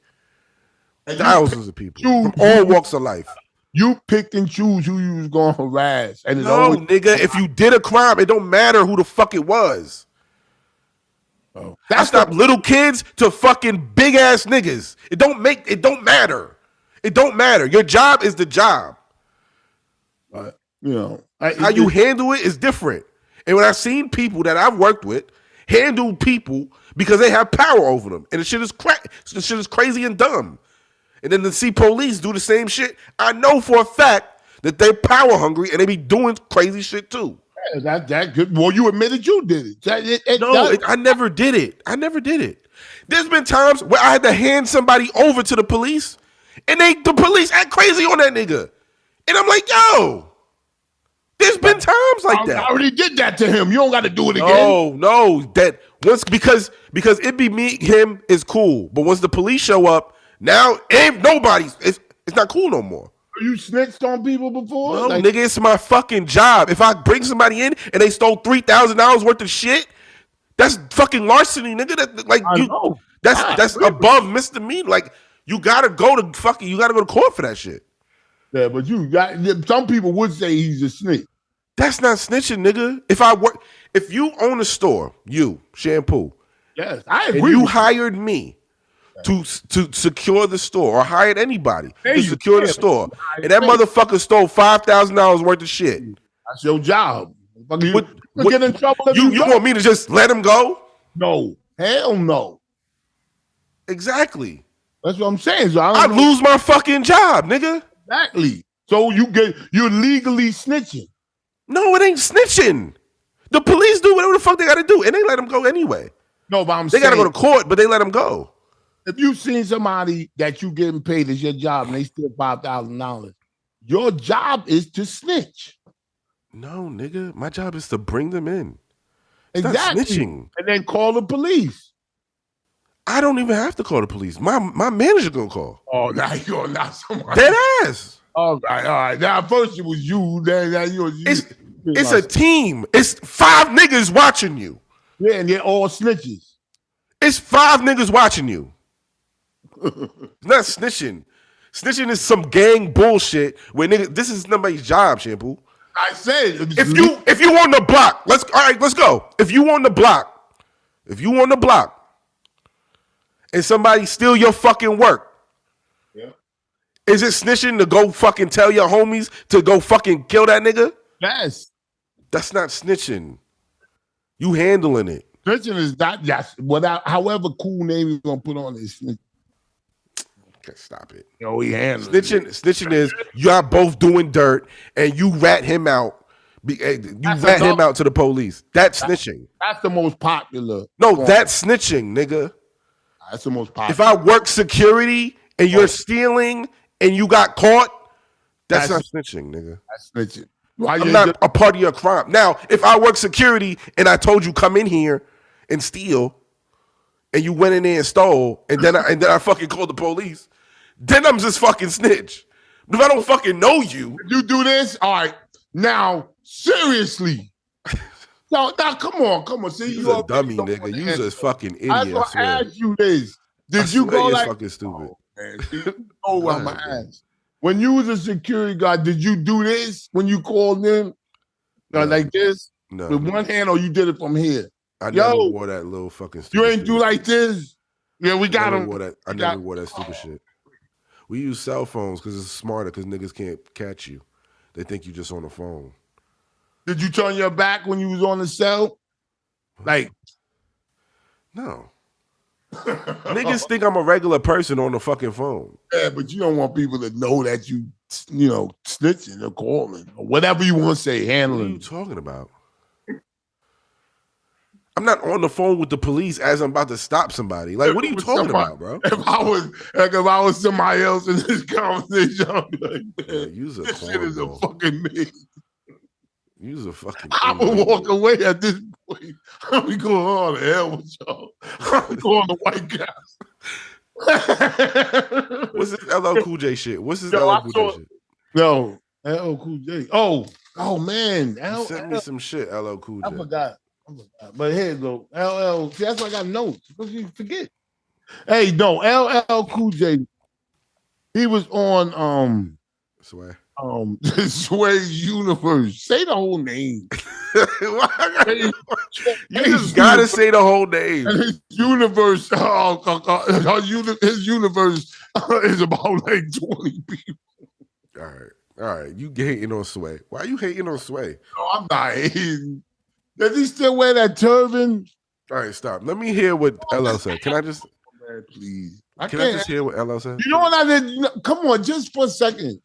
Thousands of people from all walks of life. You picked and choose who you was going to harass. And nigga, if you did a crime, it don't matter who the fuck it was. Oh. I stopped little kids to fucking big ass niggas. It don't matter. It don't matter. Your job is the job. How you handle it is different. And when I've seen people that I've worked with handle people because they have power over them, and the shit is crazy and dumb. And then to see police do the same shit, I know for a fact that they're power hungry and they be doing crazy shit too. Yeah, that good. Well, you admitted you did it. I never did it. There's been times where I had to hand somebody over to the police, and the police act crazy on that nigga, and I'm like, yo. There's been times like that. I already did that to him. You don't got to do it again. No. That once because it be me, him is cool, but once the police show up. Now, ain't nobody's. It's not cool no more. You snitched on people before? No, nigga, it's my fucking job. If I bring somebody in and they stole $3,000 worth of shit, that's fucking larceny, nigga. That's above misdemeanor. Like You gotta go to court for that shit. Yeah, but some people would say he's a snitch. That's not snitching, nigga. If you own a store, Shampoo. Yes, I agree. And you hired me to secure the store, or hired anybody to secure the store, and that motherfucker stole $5,000 worth of shit. That's your job. You get in trouble. You want me to just let him go? No, hell no. Exactly. That's what I'm saying. So I'd lose my fucking job, nigga. Exactly. So you're legally snitching. No, it ain't snitching. The police do whatever the fuck they gotta do, and they let him go anyway. No, but they gotta go to court, but they let him go. If you've seen somebody that you getting paid as your job and they steal $5,000, your job is to snitch. No, nigga, my job is to bring them in. It's exactly. Not snitching. And then call the police. I don't even have to call the police. My manager gonna call. Oh, now you're not somebody. Dead ass. All right. Now first it was you. Then you was you. It's a team. It's 5 niggas watching you. Yeah, and they're all snitches. It's 5 niggas watching you. It's not snitching. Snitching is some gang bullshit where niggas. This is nobody's job, Shampoo. I said if you on the block, let's go. If you on the block, and somebody steal your fucking work, yeah, is it snitching to go fucking tell your homies to go fucking kill that nigga? Yes. That's not snitching. You handling it. Snitching is not however cool name you gonna put on this. Okay, stop it. Yo, he handling snitching is y'all both doing dirt and you rat him out. You rat him out to the police. That's snitching. That's the most popular. No, that's snitching, nigga. That's the most popular. If I work security and you're stealing and you got caught, that's not snitching, nigga. That's snitching. I'm not a part of your crime. Now, if I work security and I told you come in here and steal, and you went in there and stole, and then I fucking called the police, then I'm just fucking snitch. But if I don't fucking know you, you do this, all right. Now, seriously. Now, come on. See, you're a dummy, nigga. You're just fucking idiot. I was gonna ask you this. Did you go like fucking stupid? Oh, man. My ass. When you was a security guard, did you do this when you called in? No. Like this? No. With one hand, or you did it from here? I never wore that little fucking stupid You ain't shit. do like this? Yeah, we got him. I never wore that stupid shit. We use cell phones because it's smarter because niggas can't catch you. They think you just on the phone. Did you turn your back when you was on the cell? Like, no. Niggas think I'm a regular person on the fucking phone. Yeah, but you don't want people to know that you snitching or calling or whatever you want to say, handling. What are you talking about? I'm not on the phone with the police as I'm about to stop somebody. Like, what are you talking about, bro? If I was somebody else in this conversation, I'd be like, man, this shit is a fucking me. You's a fucking I would walk away at this point. I'll be going on the hell with y'all. I'll be going to White Castle. What's this LL Cool J shit? What's this LL Cool J shit? No, LL Cool J. Oh man. Send me some shit, LL Cool J. I forgot. But here you go. LL. See, that's why I got notes. Because you forget. Hey, no, LL Cool J. He was on Sway. Sway's Universe. Say the whole name. You just gotta say the whole name. His universe, his universe is about like 20 people. All right. You hating on Sway. Why are you hating on Sway? No, I'm not hating. Does he still wear that turban? All right, stop. Let me hear what LL said. Can I just please? Can I just hear what LL said? You know what I did? Come on, just for a second.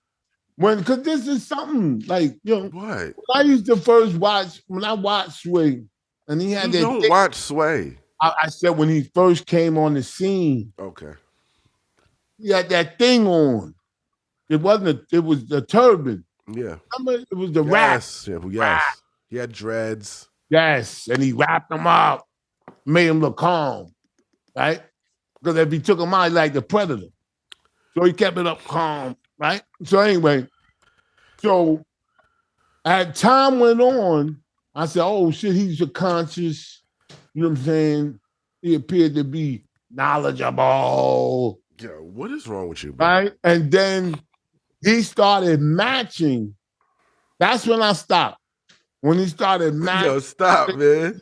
Because this is something like, what? I used to first watch, when I watched Sway, and he had you don't watch Sway. I said when he first came on the scene. Okay. He had that thing on. It was the turban. Yeah. Remember, it was the rap. Yes. He had dreads. Yes. And he wrapped them up, made him look calm. Right? Because if he took him out, he like the Predator. So he kept it up calm. Right? So anyway, as time went on, I said, oh shit, he's a conscious, you know what I'm saying? He appeared to be knowledgeable, Yo, what is wrong with you, bro? Right? And then he started matching. That's when I stopped. When he started matching. Yo, stop, man.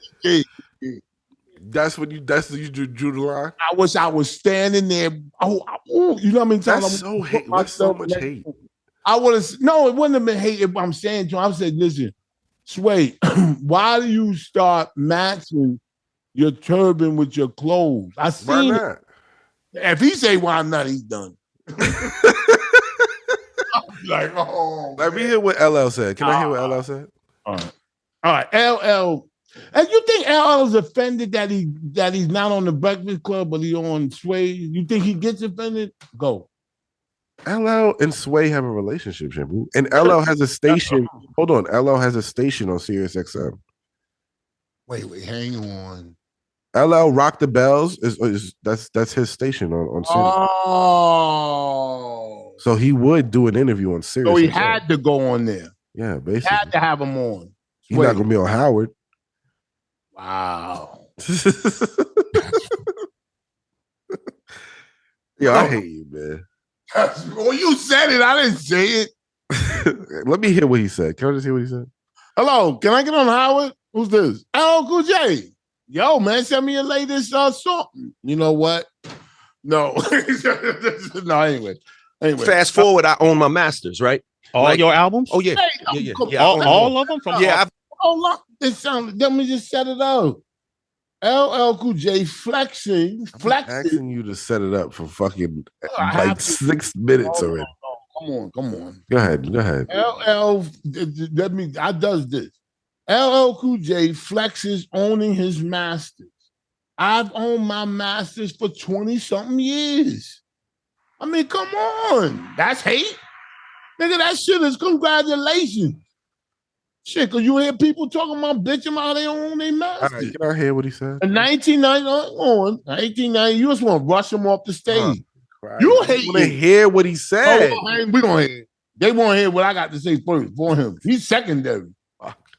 That's when you drew the line. I wish I was standing there. Oh, you know what I mean? That's so hate. That's so much hate. I would have no, it wouldn't have been hate if I'm saying to him. I said, listen, Sway, why do you start matching your turban with your clothes? I seen it. If he say why not, he's done. Like, oh, let me hear what LL said. Can I hear what LL said? All right. LL. And you think LL is offended that he's not on the Breakfast Club, but he on Sway? You think he gets offended? Go. LL and Sway have a relationship, Shampoo. And LL has a station. Hold on. LL has a station on Sirius XM. Wait, hang on. LL Rock the Bells that's his station on Sirius. Oh. So he would do an interview on Sirius. So he had to go on there. Yeah, basically. He had to have him on. He's not gonna be on Howard. Wow. Yo, I hate you, man. Well, you said it. I didn't say it. Let me hear what he said. Can I just hear what he said? Hello, can I get on Howard? Who's this? Oh, Cool J. Yo, man, send me your latest song. You know what? No. No, anyway. Fast forward, I own my masters, right? All your albums? Oh, yeah. Hey, All of them? From Let me just set it up. LL Cool J flexing. Asking you to set it up for fucking like 6 minutes already. Come on. Go ahead. LL, I does this. LL Cool J flexes owning his masters. I've owned my masters for 20-something years. I mean, come on. That's hate. Nigga, that shit is congratulations. Shit, because you hear people talking about bitching how they own their masters. All right, can I hear what he said? In 1990, you just want to rush him off the stage. You hate to hear what he said. We gonna hear. They want to hear what I got to say first for him. He's secondary.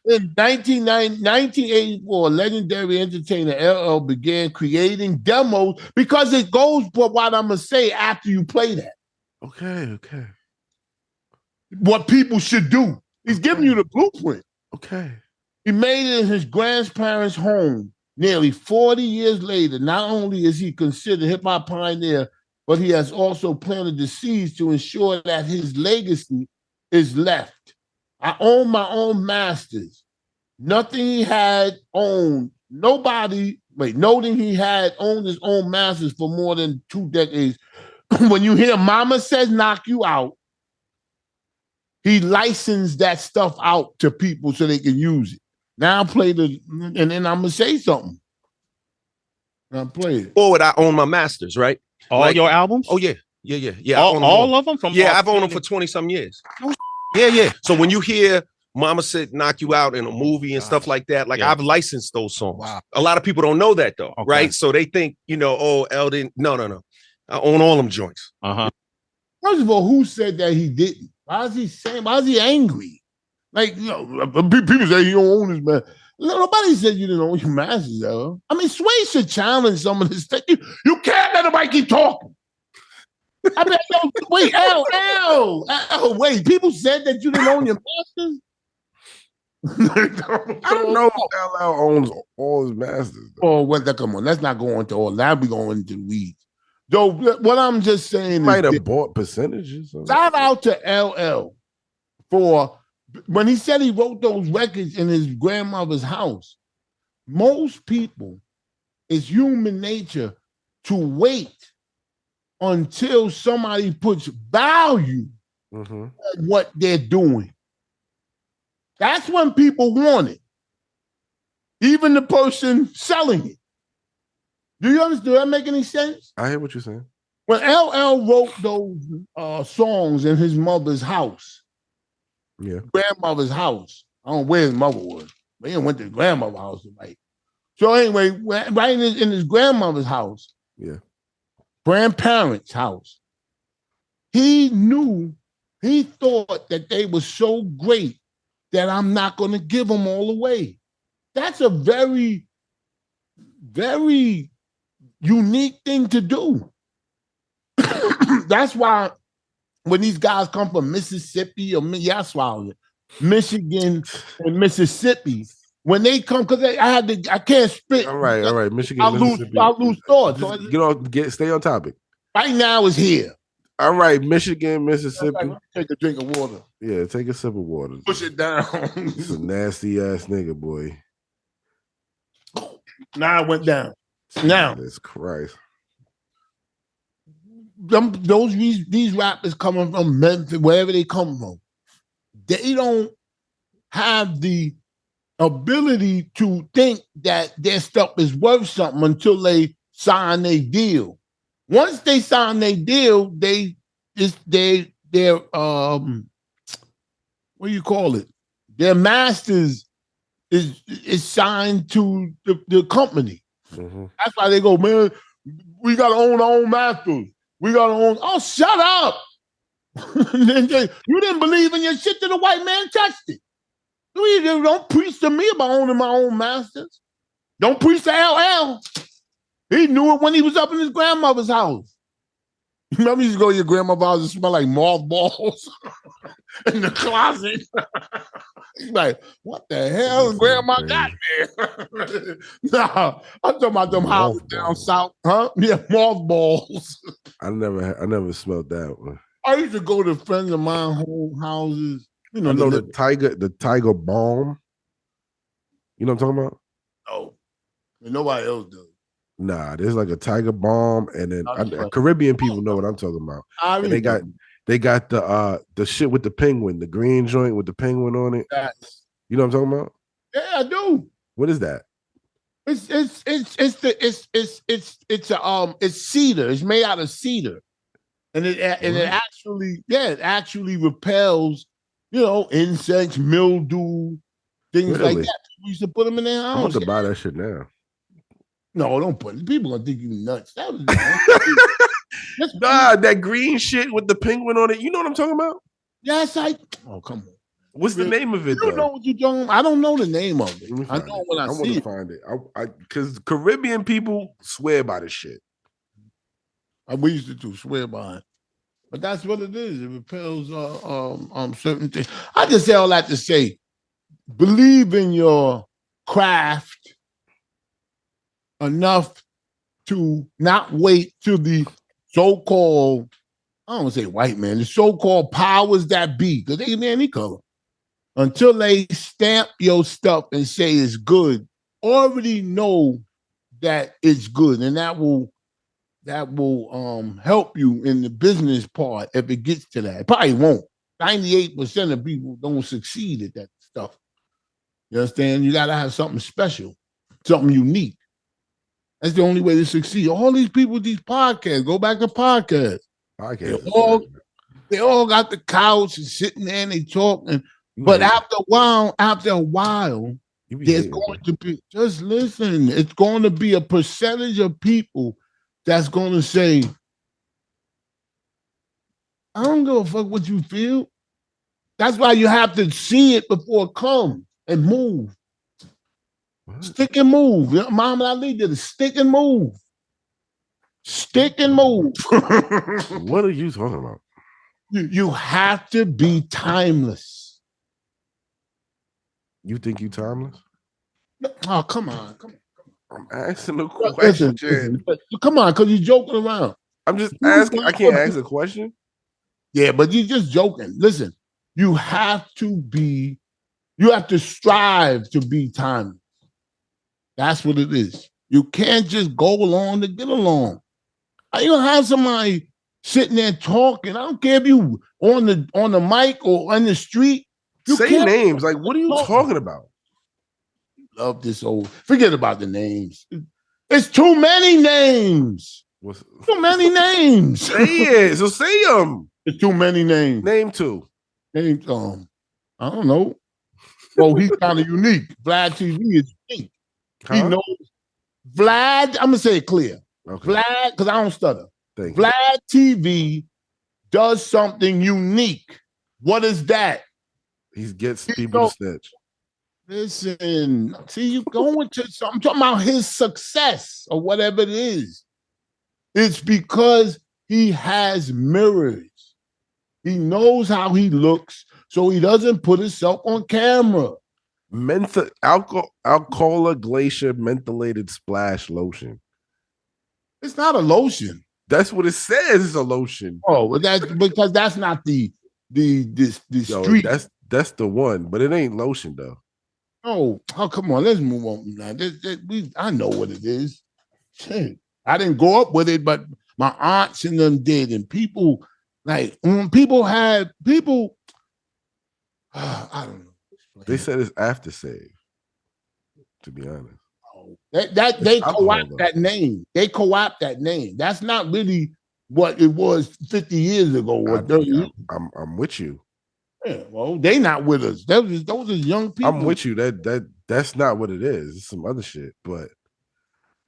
In 1984, legendary entertainer LL began creating demos because it goes for what I'm going to say after you play that. Okay. What people should do. He's giving you the blueprint. Okay. He made it in his grandparents' home nearly 40 years later. Not only is he considered hip-hop pioneer, but he has also planted the seeds to ensure that his legacy is left. I own my own masters. Nothing he had owned. Noting he had owned his own masters for more than 2 decades. When you hear Mama Says Knock You Out, he licensed that stuff out to people so they can use it. Now I play and then I'm going to say something. Now play it. Forward, I own my masters, right? All your albums? Oh, yeah. All of them? I've owned them for 20-some years. Yeah. So when you hear Mama Said Knock You Out in a movie and stuff like that, I've licensed those songs. Wow. A lot of people don't know that, though, right? So they think, El didn't. No. I own all them joints. First of all, who said that he didn't? Why is he saying? Why is he angry? People say he don't own his man. Nobody said you didn't own your masters, though. I mean, Sway should challenge some of this stuff. You can't let nobody keep talking. I mean, wait, wait. People said that you didn't own your masters. I don't know if LL owns all his masters. Oh, come on. Let's not go into all that. We going into the weeds. Though, what I'm just saying might have bought percentages. Shout out to LL for when he said he wrote those records in his grandmother's house. Most people, it's human nature to wait until somebody puts value on what they're doing. That's when people want it. Even the person selling it. Do you understand? Does that make any sense? I hear what you're saying. When LL wrote those songs in his mother's house, grandmother's house, I don't know where his mother was, but he went to his grandmother's house to write. So anyway, right in his grandmother's house, grandparents' house, he thought that they were so great that I'm not going to give them all away. That's a very, very unique thing to do. That's why when these guys come from Mississippi or Michigan and Mississippi, when they come, because I can't spit. All right, Michigan, I'll Mississippi. lose thoughts. Stay on topic. Right now is here. All right, Michigan, Mississippi. Take a drink of water. Yeah, take a sip of water. Push it down. It's a nasty ass nigga, boy. Now it went down. Now, Jesus Christ. These rappers coming from Memphis, wherever they come from, they don't have the ability to think that their stuff is worth something until they sign their deal. Once they sign their deal, they're what do you call it? Their masters is signed to the company. Mm-hmm. That's why they go, man, we gotta own our own masters. We gotta own. Oh, shut up! You didn't believe in your shit till the white man touched it. You don't preach to me about owning my own masters. Don't preach to LL. He knew it when he was up in his grandmother's house. Remember, you used to go to your grandmother's house and smell like mothballs in the closet. He's like, what the hell grandma got there? Nah, I'm talking about them houses down south. Huh? Yeah, mothballs. I never smelled that one. I used to go to friends of mine home houses. You know, I know the Tiger Balm. You know what I'm talking about? No. Nobody else does. Nah, there's like a Tiger Balm, and then Caribbean people know what I'm talking about. And they got the shit with the penguin, the green joint with the penguin on it. You know what I'm talking about? Yeah, I do. What is that? It's cedar. It's made out of cedar, and it actually repels, insects, mildew, things like that. We used to put them in their house. I want to buy that shit now. No, don't put it. People gonna think you nuts. That was that green shit with the penguin on it. You know what I'm talking about? Yes, oh, come on. What's the name of it? You know what you're talking about? I don't know the name of it. I know when I see it. I want to find it. Because Caribbean people swear by this shit. We used to swear by it. But that's what it is. It repels certain things. I just say all that to say, believe in your craft enough to not wait till the so-called, I don't want to say white man, the so-called powers that be, because they can be any color, until they stamp your stuff and say it's good. Already know that it's good, and that will help you in the business part if it gets to that. It probably won't. 98% of people don't succeed at that stuff. You understand? You gotta have something special, something unique. That's the only way to succeed. All these people with these podcasts, go back to podcasts. They all got the couch and sitting there and they talk. But after a while, there's going to be, just listen, it's going to be a percentage of people that's going to say, I don't give a fuck what you feel. That's why you have to see it before it comes and move. Stick and move. Muhammad Ali did a stick and move. Stick and move. What are you talking about? You have to be timeless. You think you timeless? Oh, come on. I'm asking a question. Listen, come on, because you're joking around. I'm just asking. I can't ask a question. Yeah, but you're just joking. Listen, you have to strive to be timeless. That's what it is. You can't just go along to get along. You gonna have somebody sitting there talking. I don't care if you on the mic or on the street. Say names. Like, what are you talking about? Love this old. Forget about the names. It's too many names. Too many names. Say it. So say them. It's too many names. Name two. Name I don't know. Well, he's kind of unique. Vlad TV is unique. He knows Vlad. I'm gonna say it clear. Okay. Vlad, because I don't stutter. Vlad TV does something unique. What is that? He gets people to snitch. Listen, see, you going to I'm talking about his success or whatever it is. It's because he has mirrors. He knows how he looks, so he doesn't put himself on camera. Alcola Glacier Mentholated Splash Lotion. It's not a lotion. That's what it says. It's a lotion. Oh, well, that's because that's not the street. That's the one, but it ain't lotion though. Oh, come on, let's move on now. I know what it is. Shit. I didn't grow up with it, but my aunts and them did, and people like people. I don't know. They said it's after save. To be honest, they co-opt that name. They co-opt that name. That's not really what it was 50 years ago or 30 years. I'm with you. Yeah, well, they not with us. Those are young people. I'm with you. That's not what it is. It's some other shit, but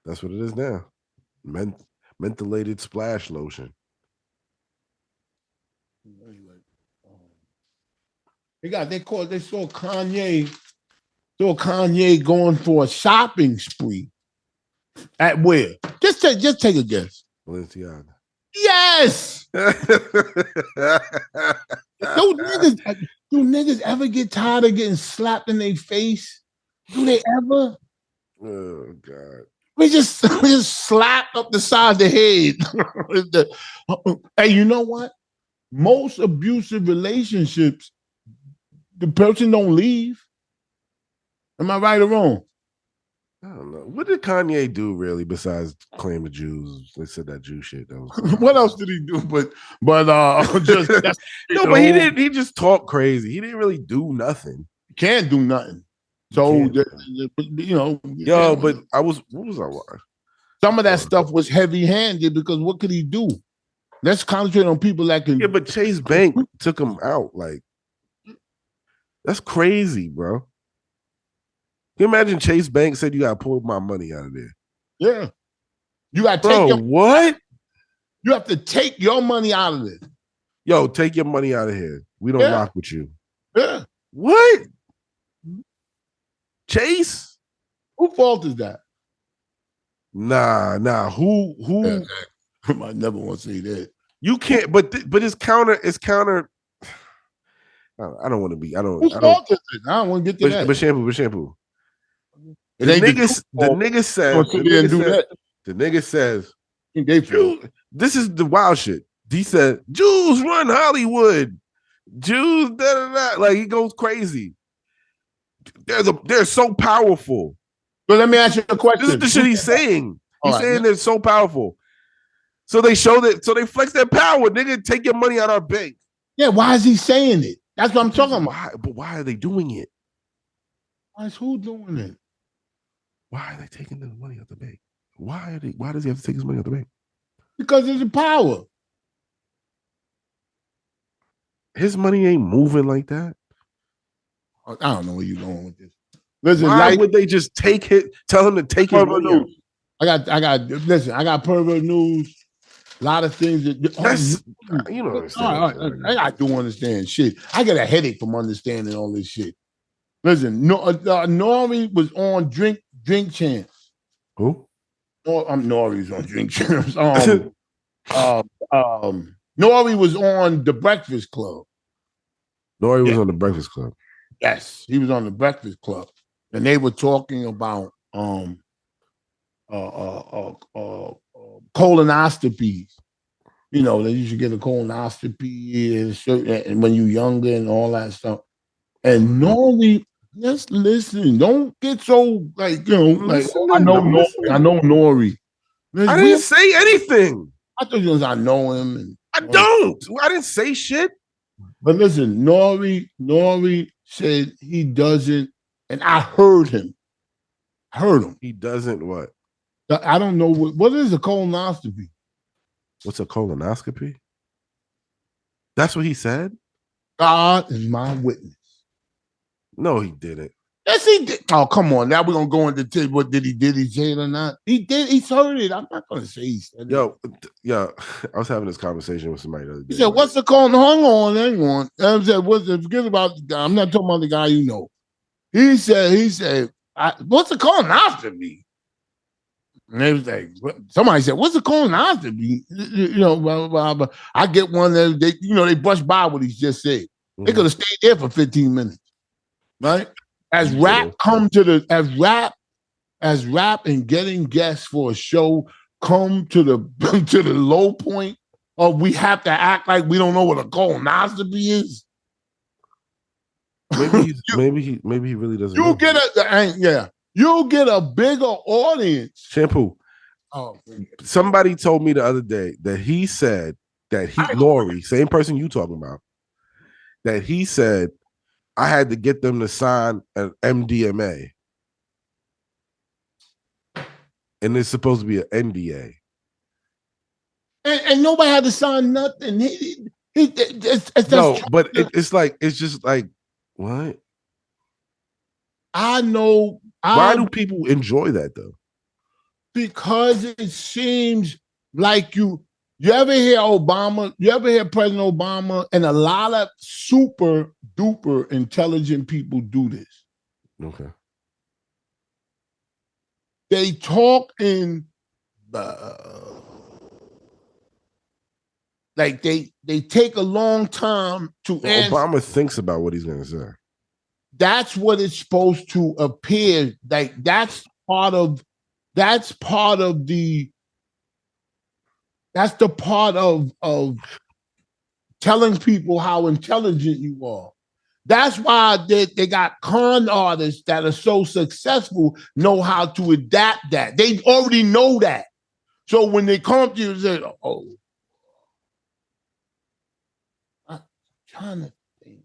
that's what it is now. Mentholated splash lotion. They saw Kanye going for a shopping spree. At where? Just take a guess. Balenciaga. Yes. Do niggas ever get tired of getting slapped in their face? Do they ever? Oh God. We just slap up the side of the head. Hey, you know what? Most abusive relationships, the person don't leave. Am I right or wrong? I don't know. What did Kanye do really besides claim the Jews? They said that Jew shit. What else did he do? But just no, but he didn't. He just talked crazy. He didn't really do nothing. Can't do nothing. So but what was I watching? Some of that stuff was heavy-handed because what could he do? Let's concentrate on people that can. Yeah, but Chase Bank took him out. Like, that's crazy, bro. Can you imagine Chase Bank said you gotta pull my money out of there? Yeah. You gotta take what? You have to take your money out of it. Yo, take your money out of here. We don't rock with you. Yeah. What? Chase? Who fault is that? Nah. Who I never want to say that. You can't, but it's counter. I don't want to be. Whose fault is it? I don't want to get to that. But shampoo. The nigga says, this is the wild shit. He said, Jews run Hollywood. Jews, da. Like, he goes crazy. They're so powerful. But let me ask you a question. This is the shit he's saying. He's saying they're so powerful. So they show that, so they flex their power. Nigga, take your money out of our bank. Yeah, why is he saying it? That's what I'm talking about. But why are they doing it? Why is who doing it? Why are they taking the money out the bank? Why does he have to take his money out the bank? Because there's a power. His money ain't moving like that. I don't know where you're going with this. Listen, why would they just tell him to take his money out? I got pervert news. A lot of things that you know. All right. I do understand shit. I get a headache from understanding all this shit. Listen, Nori was on Drink Champs. Who? Nori's on Drink Champs. Nori was on The Breakfast Club. Nori was on The Breakfast Club. Yes, he was on The Breakfast Club, and they were talking about colonoscopies. You know, that you should get a colonoscopy and when you're younger and all that stuff. And Nori, just listen. Don't get so I know Nori. I didn't say anything. I thought you was I know him. I don't. I didn't say shit. But listen, Nori said he doesn't, and I heard him. He doesn't what? I don't know what is a colonoscopy. What's a colonoscopy? That's what he said? God is my witness. No, he didn't. Yes, he did. Oh, come on. Now we're going to go into what did he say it or not? He did. He heard it. I'm not going to say he said it. Yo, I was having this conversation with somebody the other day. He said, what's the call? Hang on. I said, forget about the guy. I'm not talking about the guy you know. He said, what's the colonoscopy? And they was like, somebody said, "What's the colonoscopy?" You know, blah, blah, blah. I get one that they brush by what he just said. Mm-hmm. They could have stayed there for 15 minutes, right? As rap and getting guests for a show come to the to the low point of we have to act like we don't know what a colonoscopy is. Maybe he really doesn't. You'll get a bigger audience. Shampoo. Oh, somebody told me the other day that he said that Lori, same person you talking about, that he said I had to get them to sign an MDMA. And it's supposed to be an NDA. And nobody had to sign nothing. It's just like, what? I know. Why do people enjoy that though? Because it seems like you ever hear Obama, you ever hear President Obama, and a lot of super duper intelligent people do this. Okay. They talk in like they take a long time to answer. Obama thinks about what he's going to say. That's what it's supposed to appear like. That's the part of telling people how intelligent you are. That's why they got con artists that are so successful know how to adapt that. They already know that. So when they come to you and say, "Oh, I'm trying to think,"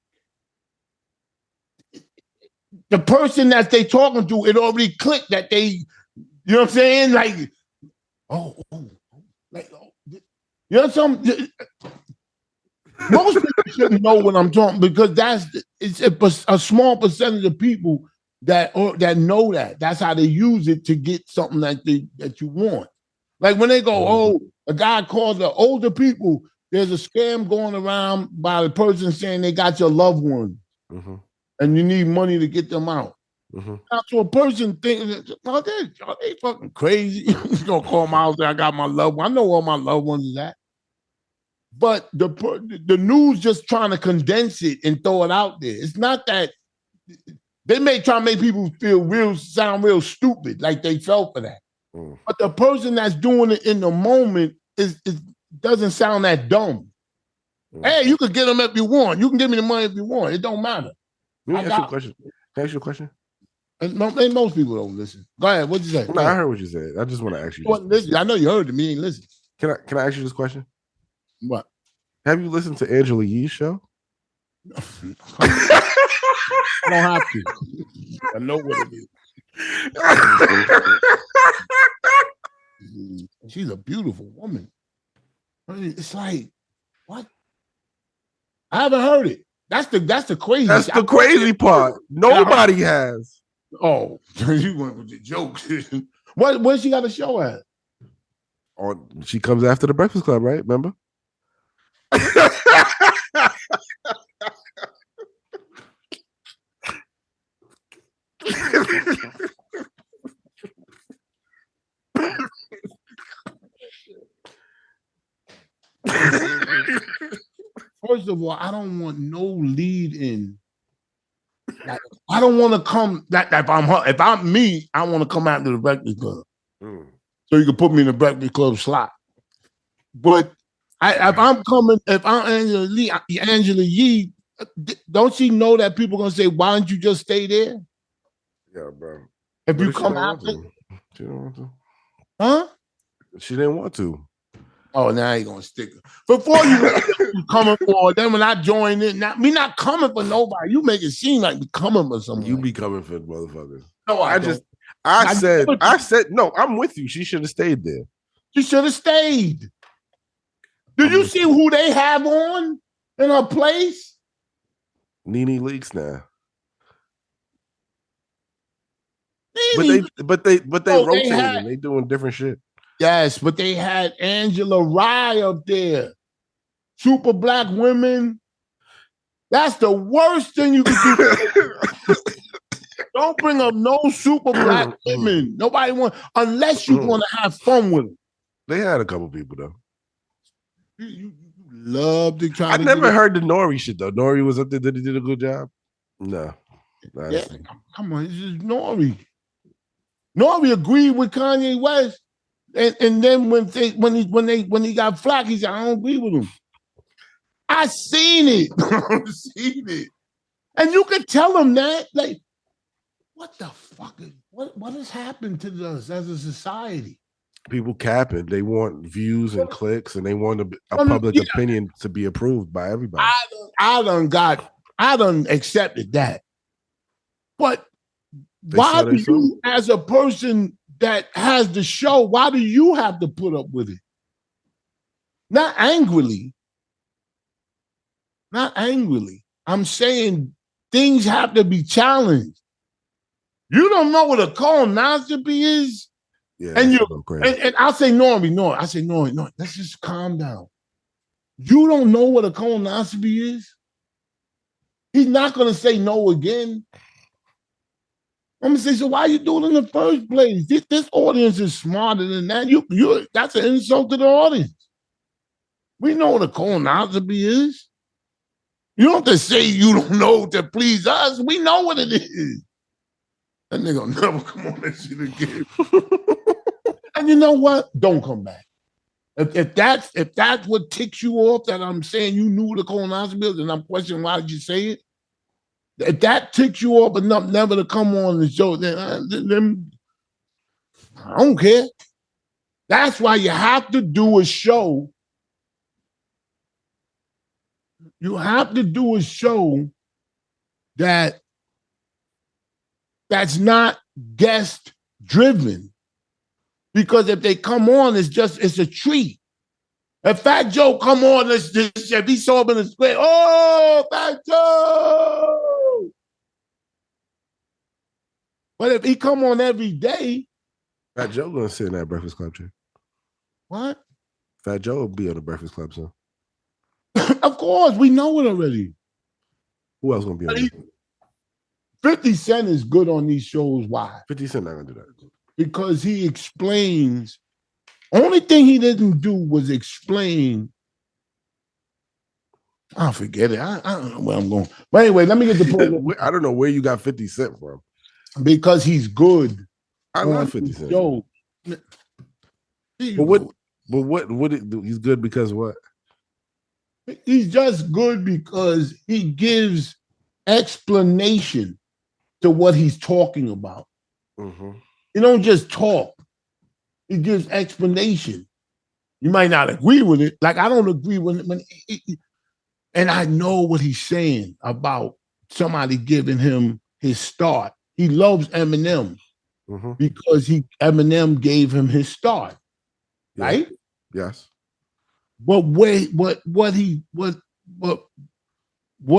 the person that they talking to, it already clicked that they, you know what I'm saying? Like, you know something. Most people shouldn't know what I'm talking because it's a small percentage of people that know that. That's how they use it to get something that you want. Like when they go, a guy called the older people. There's a scam going around by the person saying they got your loved one, and you need money to get them out. Now, so a person thinking, "Oh, they fucking crazy." He's gonna call my house. I got my loved one. I know where my loved ones is at. But the news just trying to condense it and throw it out there. It's not that they may try to make people sound real stupid, like they fell for that. But the person that's doing it in the moment doesn't sound that dumb. Hey, you can get them if you want. You can give me the money if you want. It don't matter. Let me ask you a question. Can I ask you a question? Most people don't listen. Go ahead. What'd you say? No, I heard what you said. I just want to ask you. Listen. I know you heard it. Me ain't listen. Can I ask you this question? What? Have you listened to Angela Yee's show? I don't have to. I know what it is. She's a beautiful woman. It's like, what? I haven't heard it. That's the crazy. That's the crazy part. Nobody has. Oh, you went with the jokes. Where she got a show at? She comes after the Breakfast Club, right? Remember? First of all, I don't want no lead in. I don't want to come. If I'm me, I want to come out to the Breakfast Club, so you can put me in the Breakfast Club slot. But if I'm Angela Yee, don't she know that people are gonna say, "Why don't you just stay there?" Yeah, bro. If you come out, she didn't want to. Huh? She didn't want to. Oh, now you're gonna stick it. Before you coming for, then when I join in, me not coming for nobody. You make it seem like we coming for someone. You be coming for motherfuckers. No, I said no. I'm with you. She should have stayed there. She should have stayed. Did you see who they have on in her place? Nene Leakes now. But they rotating. They doing different shit. Yes, but they had Angela Yee up there. Super black women. That's the worst thing you could do. Don't bring up no super black women. Nobody want unless you want to have fun with them. They had a couple people though. You love to try. I never heard the Nori shit though. Nori was up there. Did he did a good job? No. Yeah, come on, this is Nori. Nori agreed with Kanye West, and then when he got flack, he said, "I don't agree with him." I seen it. I seen it, and you could tell him that. Like, what the fuck? What has happened to us as a society? People capping. They want views and clicks, and they want a public opinion to be approved by everybody. I done accepted that. But why do you, as a person that has the show, why do you have to put up with it? Not angrily. Not angrily. I'm saying things have to be challenged. You don't know what a colonoscopy is? Yeah, and I'll say Nori. I say Nori, let's just calm down. You don't know what a colonoscopy is? He's not going to say no again. I'm gonna say, so why you doing it in the first place? This audience is smarter than that. You that's an insult to the audience. We know what a colonoscopy is. You don't have to say you don't know to please us. We know what it is. That nigga will never come on that shit again. And you know what? Don't come back. If that's what ticks you off, that I'm saying you knew the colonoscopy, and I'm questioning why did you say it. If that ticks you off enough never to come on the show, then I don't care. That's why you have to do a show. You have to do a show that's not guest driven. Because if they come on, it's a treat. If Fat Joe come on, if he saw him in the square, oh, Fat Joe. But if he come on every day, Fat Joe gonna sit in that Breakfast Club chair. What? Fat Joe will be on the Breakfast Club, so. Of course, we know it already. Who else gonna be on it? 50 Cent is good on these shows. Why? 50 Cent not gonna do that. Because he explains. Only thing he didn't do was explain. I forget it. I don't know where I'm going. But anyway, let me get the point. I don't know where you got 50 Cent from. Because he's good. I love 50 Cent. Yo. But what he's good because what? He's just good because he gives explanation to what he's talking about. Mm-hmm. He don't just talk. He gives explanation. You might not agree with it. Like I don't agree with it, and I know what he's saying about somebody giving him his start. He loves Eminem because Eminem gave him his start, right? Yes. But what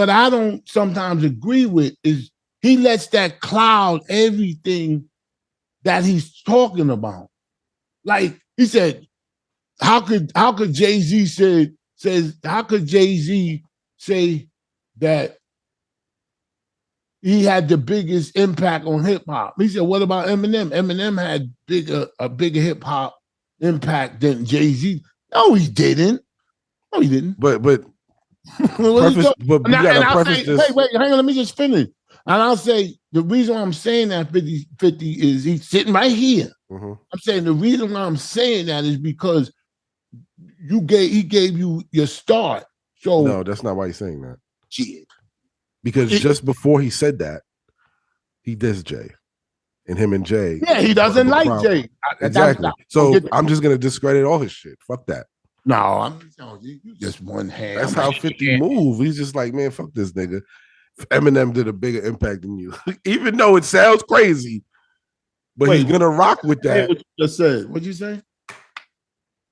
I don't sometimes agree with is he lets that cloud everything that he's talking about. Like he said, how could Jay-Z say that he had the biggest impact on hip hop? He said, what about Eminem? Eminem had a bigger hip hop impact than Jay-Z. No, he didn't. No, he didn't. But you gotta preface this. Wait, hang on, let me just finish. And I'll say the reason why I'm saying that 50 is he's sitting right here. Mm-hmm. I'm saying the reason why I'm saying that is because he gave you your start. So no, that's not why he's saying that. Shit. Because just before he said that, he dissed Jay. And him and Jay. Yeah, he doesn't like Jay. Exactly. So I'm just gonna discredit all his shit. Fuck that. No, you just one hand. That's how 50 move. He's just like, man, fuck this nigga. Eminem did a bigger impact than you. Even though it sounds crazy, but he's gonna rock with that. What you just said. What'd you say?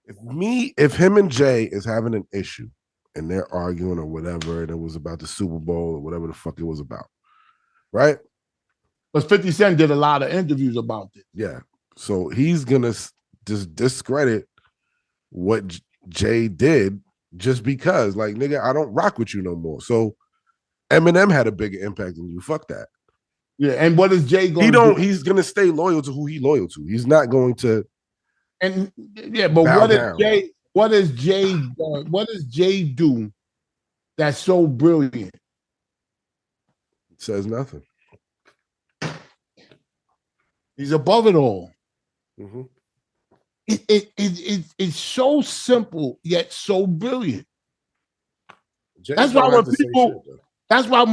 If him and Jay is having an issue and they're arguing or whatever, and it was about the Super Bowl or whatever the fuck it was about, right? Because 50 Cent did a lot of interviews about it. Yeah. So he's gonna just discredit what Jay did just because, like, nigga, I don't rock with you no more. So Eminem had a bigger impact than you. Fuck that. Yeah, and what is Jay going to do? He's going to stay loyal to who he loyal to. He's not going to. And yeah, but what does Jay do that's so brilliant? Says nothing. He's above it all. Mm-hmm. It's so simple yet so brilliant. That's why when people. That's why.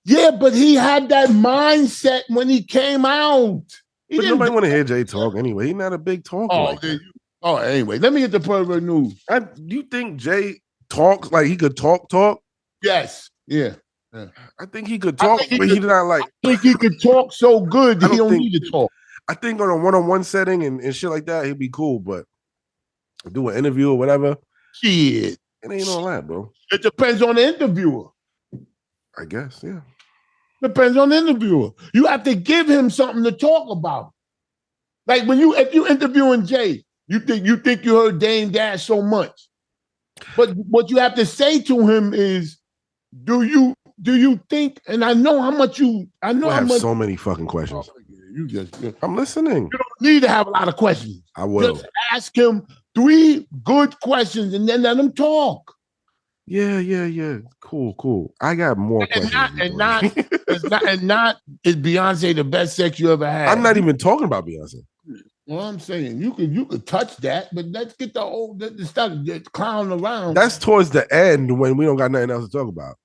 Yeah, but he had that mindset when he came out. But nobody want to hear Jay talk anyway. He's not a big talker. Like that. Anyway, let me get the pervert news. You think Jay talks like he could talk? Yes. Yeah. I think he could talk, but he's not like. I think he could talk so good he don't need to talk. I think on a one-on-one setting and shit like that, he'd be cool, but do an interview or whatever. Shit. It ain't all that, bro. It depends on the interviewer. I guess, yeah. Depends on the interviewer. You have to give him something to talk about. Like if you interviewing Jay, you think you heard Dame Dash so much. But what you have to say to him is, do you think, and I know how much I have so many fucking questions. I'm listening. You don't need to have a lot of questions. I will. Just ask him 3 good questions and then let him talk. Yeah. Cool. I got more questions. And not is Beyonce the best sex you ever had? I'm not even talking about Beyonce. Well, I'm saying you could touch that, but let's get the stuff clowning around. That's towards the end when we don't got nothing else to talk about.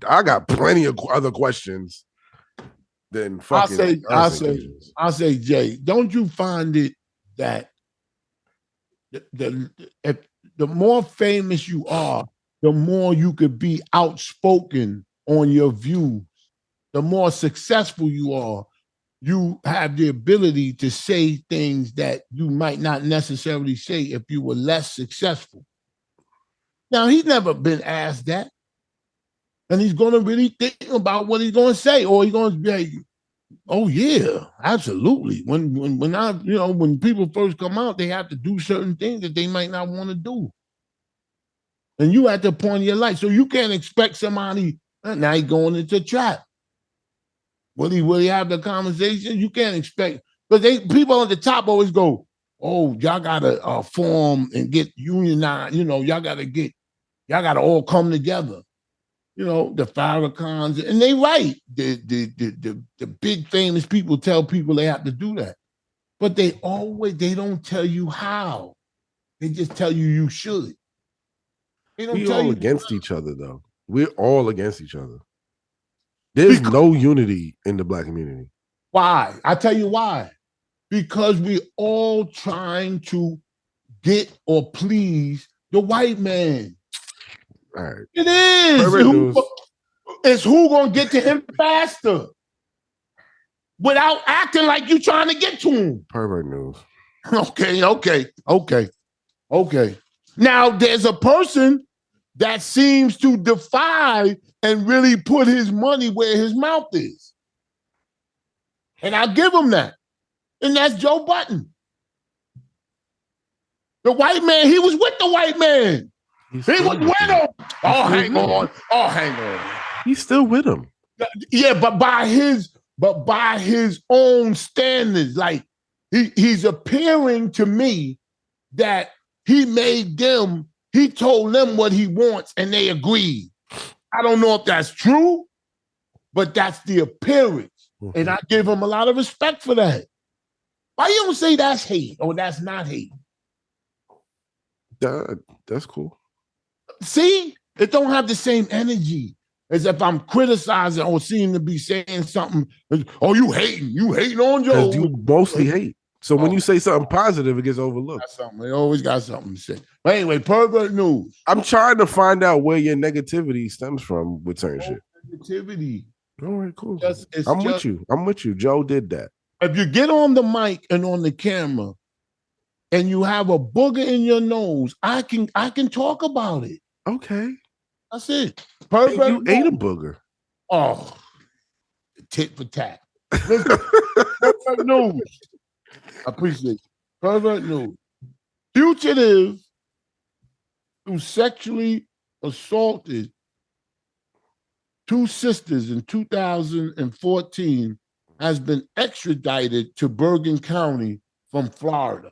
I got plenty of other questions than fucking. I'll say, Jay, don't you find it that the more famous you are, the more you could be outspoken on your views. The more successful you are, you have the ability to say things that you might not necessarily say if you were less successful. Now, he's never been asked that. And he's going to really think about what he's going to say, or he's going to be like, oh, yeah, absolutely. When people first come out, they have to do certain things that they might not want to do. And you at the point of your life. So you can't expect somebody, now he's going into trap. Will he have the conversation? You can't expect, because people at the top always go, oh, y'all gotta form and get unionized, y'all gotta all come together. The Farrakhan's, and they right. The big famous people tell people they have to do that. But they don't tell you how. They just tell you should. We're all against each other, though. We're all against each other. There's no unity in the Black community. Why? I tell you why. Because we all trying to get or please the white man. All right. It is. It's who gonna get to him faster without acting like you trying to get to him. Pervert news. Okay. Now there's a person that seems to defy and really put his money where his mouth is. And I'll give him that. And that's Joe Budden. The white man, he was with the white man. He was with him. Hang on. He's still with him. Yeah, but by his own standards, like he's appearing to me that he told them what he wants and they agreed. I don't know if that's true, but that's the appearance. Mm-hmm. And I give him a lot of respect for that. Why you don't say that's hate or that's not hate? That's cool. See? It don't have the same energy as if I'm criticizing or seem to be saying something. Oh, you hating on Joe. Because you mostly hate. So when you say something positive, it gets overlooked. They always got something to say. But anyway, pervert news. I'm trying to find out where your negativity stems from with certain shit. Negativity. All right, cool. I'm with you. Joe did that. If you get on the mic and on the camera and you have a booger in your nose, I can talk about it. Okay. That's it. Pervert. You ate a booger. Oh, tit for tat. Pervert news. I appreciate it. Pervert news. Fugitive who sexually assaulted two sisters in 2014 has been extradited to Bergen County from Florida.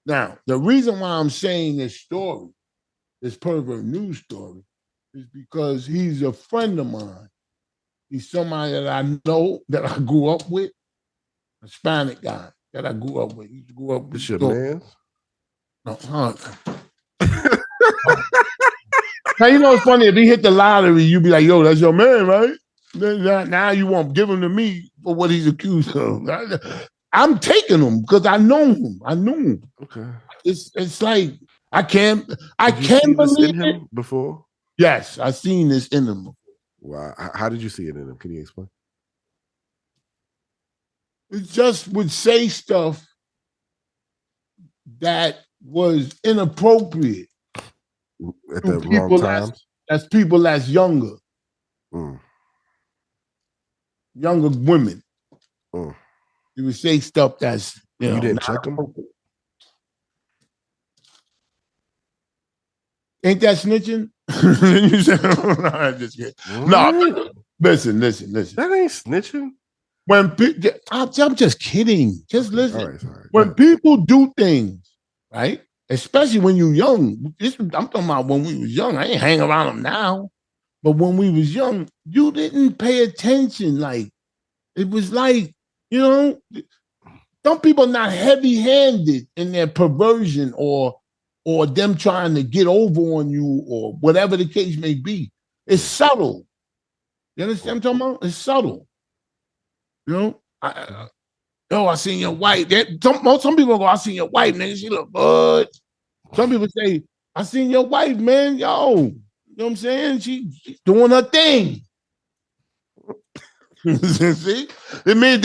Now, the reason why I'm saying this story, this pervert news story, is because he's a friend of mine. He's somebody that I know, that I grew up with, a Hispanic guy that I grew up with. He grew up with. This your man? No, Now, you know, it's funny, if he hit the lottery, you'd be like, yo, that's your man, right? Now you won't give him to me for what he's accused of. I'm taking him because I know him. I knew him. Okay. It's like, I can't believe in him before? Yes, I've seen this in him. Wow. How did you see it in him? Can you explain? It just would say stuff that was inappropriate at the wrong times. That's people that's younger. Younger women. You would say stuff that's you didn't check them. Ain't that snitching? You said, no, just kidding. No, listen. That ain't snitching. When I'm just kidding. Just listen. All right. When people do things, right? Especially when you're young. I'm talking about when we was young. I ain't hang around them now. But when we was young, you didn't pay attention. Like, it was like, you know, some people not heavy-handed in their perversion or them trying to get over on you or whatever the case may be. It's subtle. You understand what I'm talking about? It's subtle. You know? I seen your wife. Some people go, I seen your wife, nigga. She look good. Some people say, I seen your wife, man. Yo. You know what I'm saying? She's doing her thing. See? It means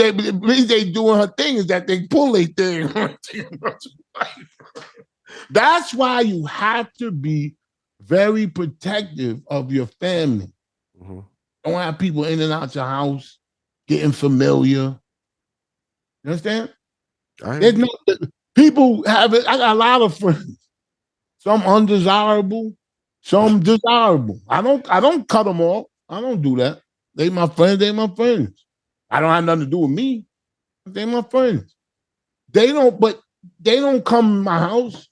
they doing her thing is that they pull their thing. That's why you have to be very protective of your family. Don't have people in and out your house, getting familiar. You understand? People have it. I got a lot of friends. Some undesirable, some desirable. I don't cut them off. I don't do that. They my friends. They my friends. I don't have nothing to do with me. They my friends. They don't come in my house.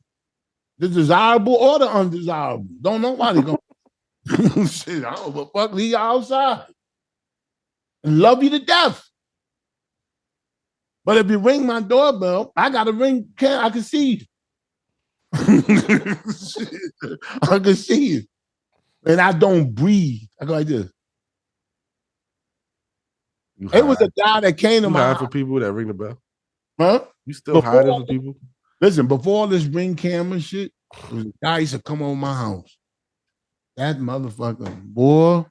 The desirable or the undesirable. Don't nobody go. Shit, I don't know, fuck, leave you outside. And love you to death. But if you ring my doorbell, I got to ring, I can see you. I can see you. And I don't breathe. I go like this. It was a guy that came to my house. For people that ring the bell? Huh? You still hiding for people? Listen, before all this ring camera shit, there was a guy used to come over my house. That motherfucker, boy,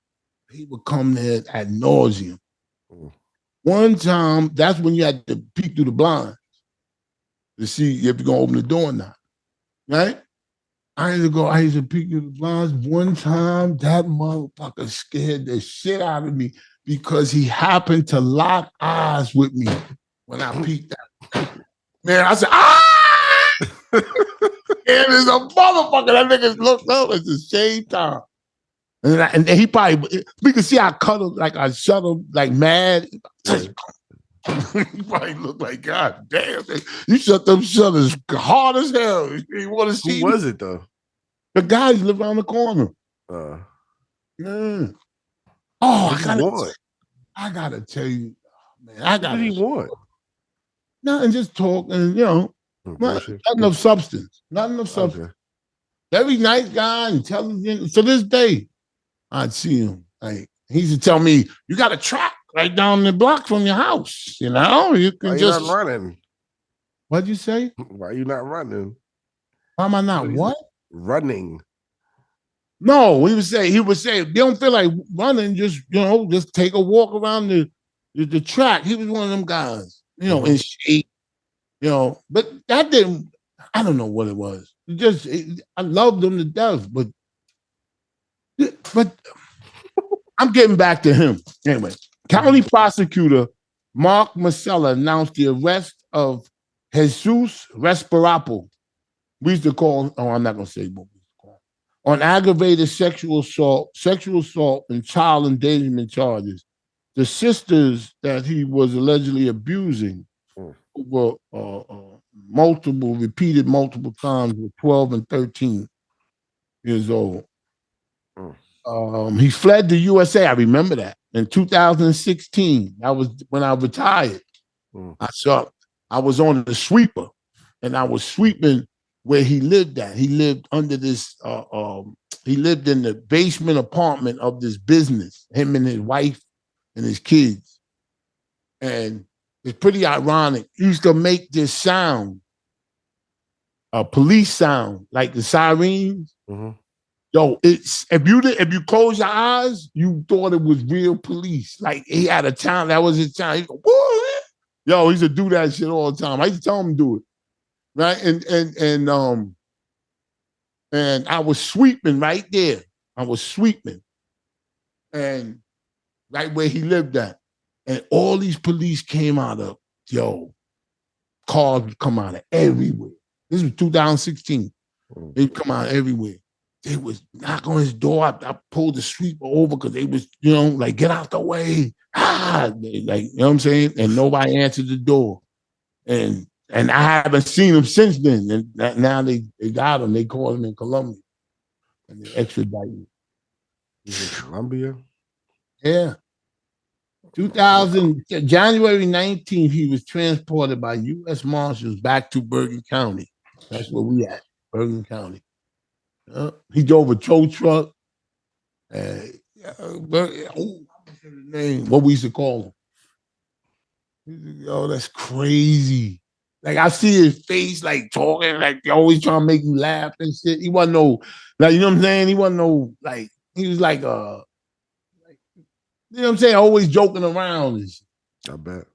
he would come there ad nauseum. One time, that's when you had to peek through the blinds to see if you're going to open the door or not. Right? I used to peek through the blinds. One time, that motherfucker scared the shit out of me because he happened to lock eyes with me when I peeked out. Man, I said, ah! And there's a motherfucker. That nigga looked up at the same time. And he probably, we could see I cut him, like I shut him, like mad. He probably looked like, God damn, you shut them shutters hard as hell. You want to see Who was it, though? The guy who lived around the corner. Yeah. Oh, I gotta tell you, man. What did he want? Nothing, just talk and, you know, nothing of substance. Nothing of substance. Okay. Very nice guy, intelligent. To this day, I'd see him. Like, he used to tell me, you got a track right down the block from your house. You know, you can Why just. You not running? What'd you say? Why are you not running? Why am I not what? Running. No, he would say, if you don't feel like running, just take a walk around the track. He was one of them guys, you know, in shape, you know, but that didn't, I don't know what it was. I loved him to death, but I'm getting back to him. Anyway, county prosecutor Mark Masella announced the arrest of Jesus Respirapo. We used to call him, I'm not going to say what we used to call on aggravated sexual assault, and child endangerment charges. The sisters that he was allegedly abusing were repeated multiple times, were 12 and 13 years old. He fled the USA. I remember that in 2016. That was when I retired. I was on the sweeper, and I was sweeping where he lived at. He lived under this. He lived in the basement apartment of this business. Him and his wife and his kids, and it's pretty ironic. He used to make this sound, a police sound, like the sirens. Yo, it's if you close your eyes, you thought it was real police. Like he had a town, that was his town. He'd go, whoa, yo, he used to do that shit all the time. I used to tell him to do it. Right. And I was sweeping right there. I was sweeping. And right where he lived at. And all these police came out of, cars would come out of everywhere. This was 2016. They'd come out everywhere. They was knock on his door. I pulled the sweeper over because they was, like, get out the way. You know what I'm saying? And nobody answered the door. And I haven't seen him since then. And now they got him. They called him in Colombia. And they extradited him. Colombia? Yeah. January 19th, he was transported by U.S. Marshals back to Bergen County. That's where we at, Bergen County. He drove a tow truck. What we used to call him. Yo, that's crazy. Like, I see his face, like, talking, like, they always trying to make you laugh and shit. He wasn't no, like, you know what I'm saying? He wasn't no, like, he was like, you know what I'm saying? Always joking around and shit. I bet.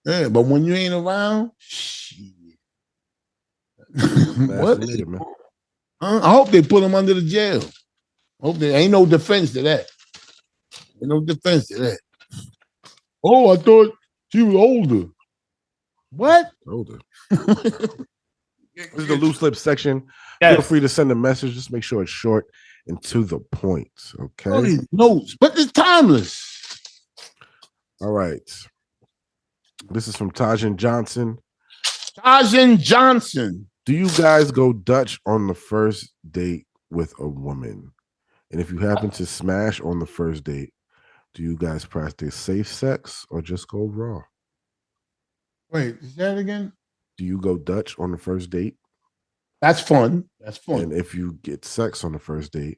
Yeah, but when you ain't around, shit. What? Nigga, man. I hope they put him under the jail. Hope there ain't no defense to that. Ain't no defense to that. Oh, I thought she was older. What? Older. This is the loose lip section. Yes. Feel free to send a message. Just make sure it's short and to the point. Okay. Oh, these notes, but it's timeless. All right. This is from Tajan Johnson. Tajan Johnson. Do you guys go Dutch on the first date with a woman? And if you happen to smash on the first date, do you guys practice safe sex or just go raw? Wait, is that again? Do you go Dutch on the first date? That's fun. That's fun. And if you get sex on the first date,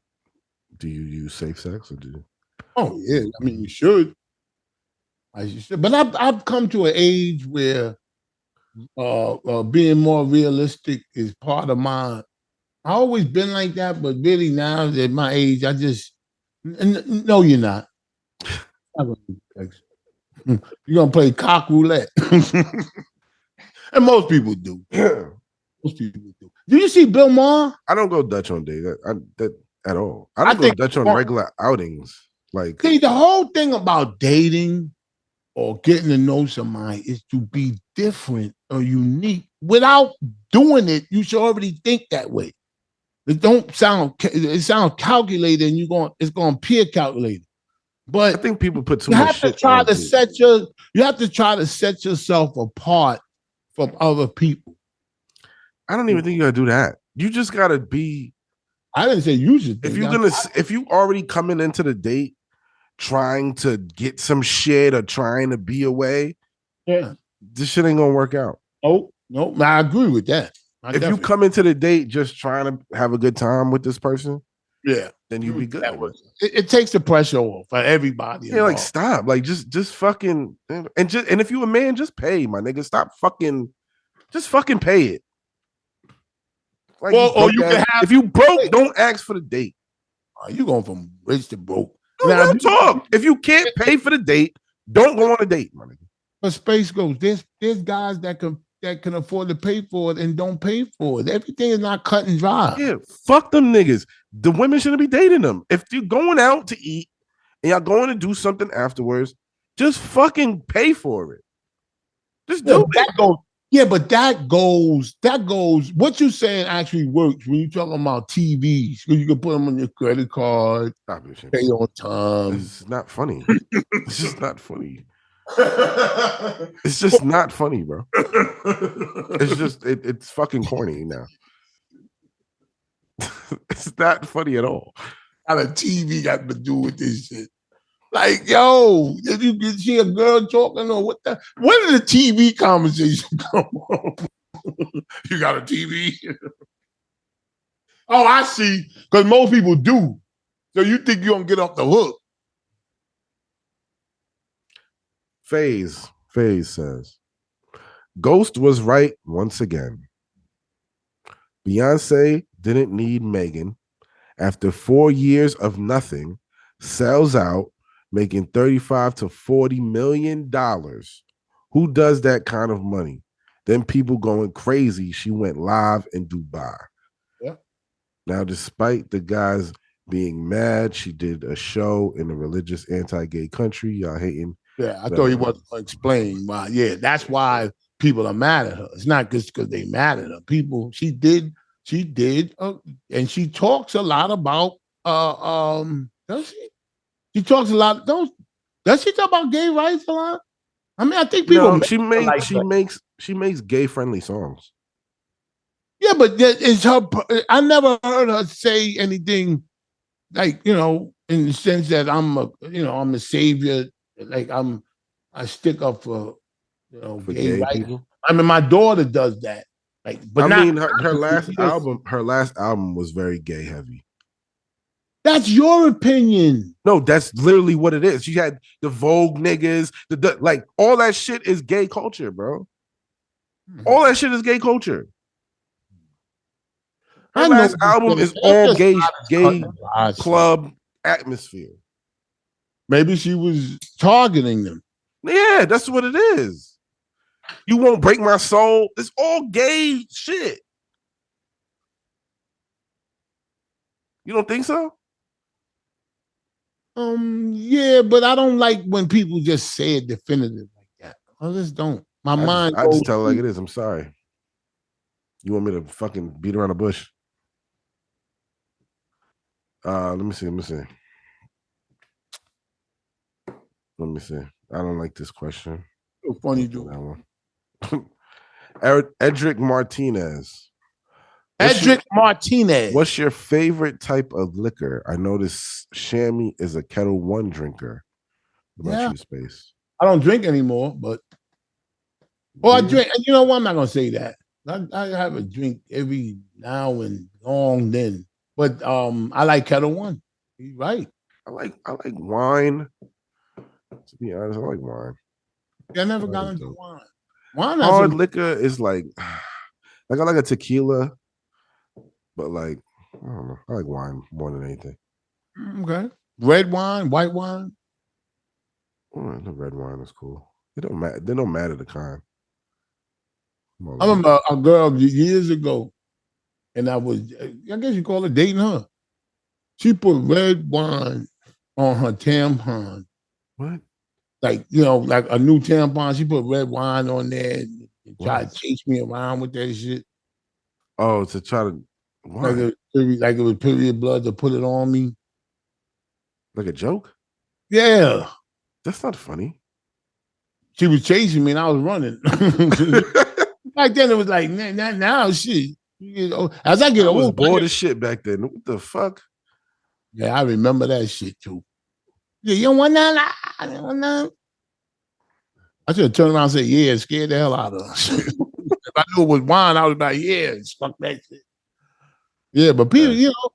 do you use safe sex or do you? Oh, yeah. I mean, you should. But I've come to an age where being more realistic is part of my. I always been like that, but really now at my age, I just no, you're not. You're gonna play cock roulette, and most people do. Most people do. Do you see Bill Maher? I don't go Dutch on dates at all. I don't go Dutch on regular outings. Like, see, the whole thing about dating or getting to know somebody is to be different or unique. Without doing it, you should already think that way. It sounds calculated, and it's going to appear calculated. But I think people put too much shit you have to try to set yourself apart from other people. I don't even think you got to do that. You just got to be. I didn't say you should. If you already coming into the date trying to get some shit or trying to be away, this shit ain't gonna work out. Oh, no, I agree with that. If you come into the date just trying to have a good time with this person, then you be good. It takes the pressure off for everybody. Yeah, like stop. Like just fucking and if you a man, just pay, my nigga. Stop fucking just fucking pay it. Like, or you can have, if you broke, don't ask for the date. You going from rich to broke. No, talk. If you can't pay for the date, don't go on a date, my nigga. But space goes. There's guys that can afford to pay for it and don't pay for it. Everything is not cut and dry. Yeah, fuck them niggas. The women shouldn't be dating them. If you're going out to eat and y'all going to do something afterwards, just fucking pay for it. Just do it. Yeah, but that goes. What you're saying actually works when you're talking about TVs. Because you can put them on your credit card, pay on time. It's not funny. It's just not funny. It's just not funny, bro. It's just it's fucking corny now. It's not funny at all. How the TV got to do with this shit? Like, yo, did you see a girl talking or what? When did the TV conversation come on? You got a TV? Oh, I see. Because most people do. So you think you're gonna get off the hook? FaZe says, Ghost was right once again. Beyonce didn't need Megan. After 4 years of nothing, sells out, making $35 to $40 million. Who does that kind of money? Then people going crazy. She went live in Dubai. Yeah. Now, despite the guys being mad, she did a show in a religious anti-gay country. Y'all hating. Yeah, I thought he was explaining why. Yeah, that's why people are mad at her. It's not just because they mad at her. People, she did, and she talks a lot about. Does she? She talks a lot. Does she talk about gay rights a lot? I mean, I think people. No, she makes gay friendly songs. Yeah, but it's her. I never heard her say anything like, you know, in the sense that I'm a savior. Like I stick up for, you know, For gay rights. people. I mean, my daughter does that. Like, but I mean, her last album was very gay heavy. That's your opinion. No, that's literally what it is. She had the Vogue niggas, the like all that shit is gay culture, bro. All that shit is gay culture. Her last album is all gay club atmosphere. Maybe she was targeting them. Yeah, that's what it is. You won't break my soul. It's all gay shit. You don't think so? Yeah, but I don't like when people just say it definitive like that. I just don't. I just tell it like it is. I'm sorry. You want me to fucking beat around the bush? Let me see. I don't like this question. So funny, dude. That one. Edric Martinez. What's your favorite type of liquor? I notice Shammy is a Kettle One drinker. What about you, Space? I don't drink anymore, but I drink. You know what? I'm not gonna say that. I have a drink every now and long then. But I like Kettle One. You're right. I like wine. To be honest, I like wine. I never got into wine. Hard liquor is like I like a tequila, but like I don't know. I like wine more than anything. Okay. Red wine, white wine. The red wine is cool. They don't matter the kind. I remember a girl years ago, and I guess you call it dating her. She put red wine on her tampon. What? Like, you know, like a new tampon. She put red wine on there and tried to chase me around with that shit. Oh, to try to like it was period blood to put it on me. Like a joke? Yeah. That's not funny. She was chasing me and I was running. Back then it was like, now shit. You know, as I get old, I was bored as shit back then. What the fuck? Yeah, I remember that shit too. Yeah, you don't want none. I should have turned around and said, yeah, scared the hell out of us. If I knew it was wine, I was like, yeah, fuck that shit. Yeah, but people, you know,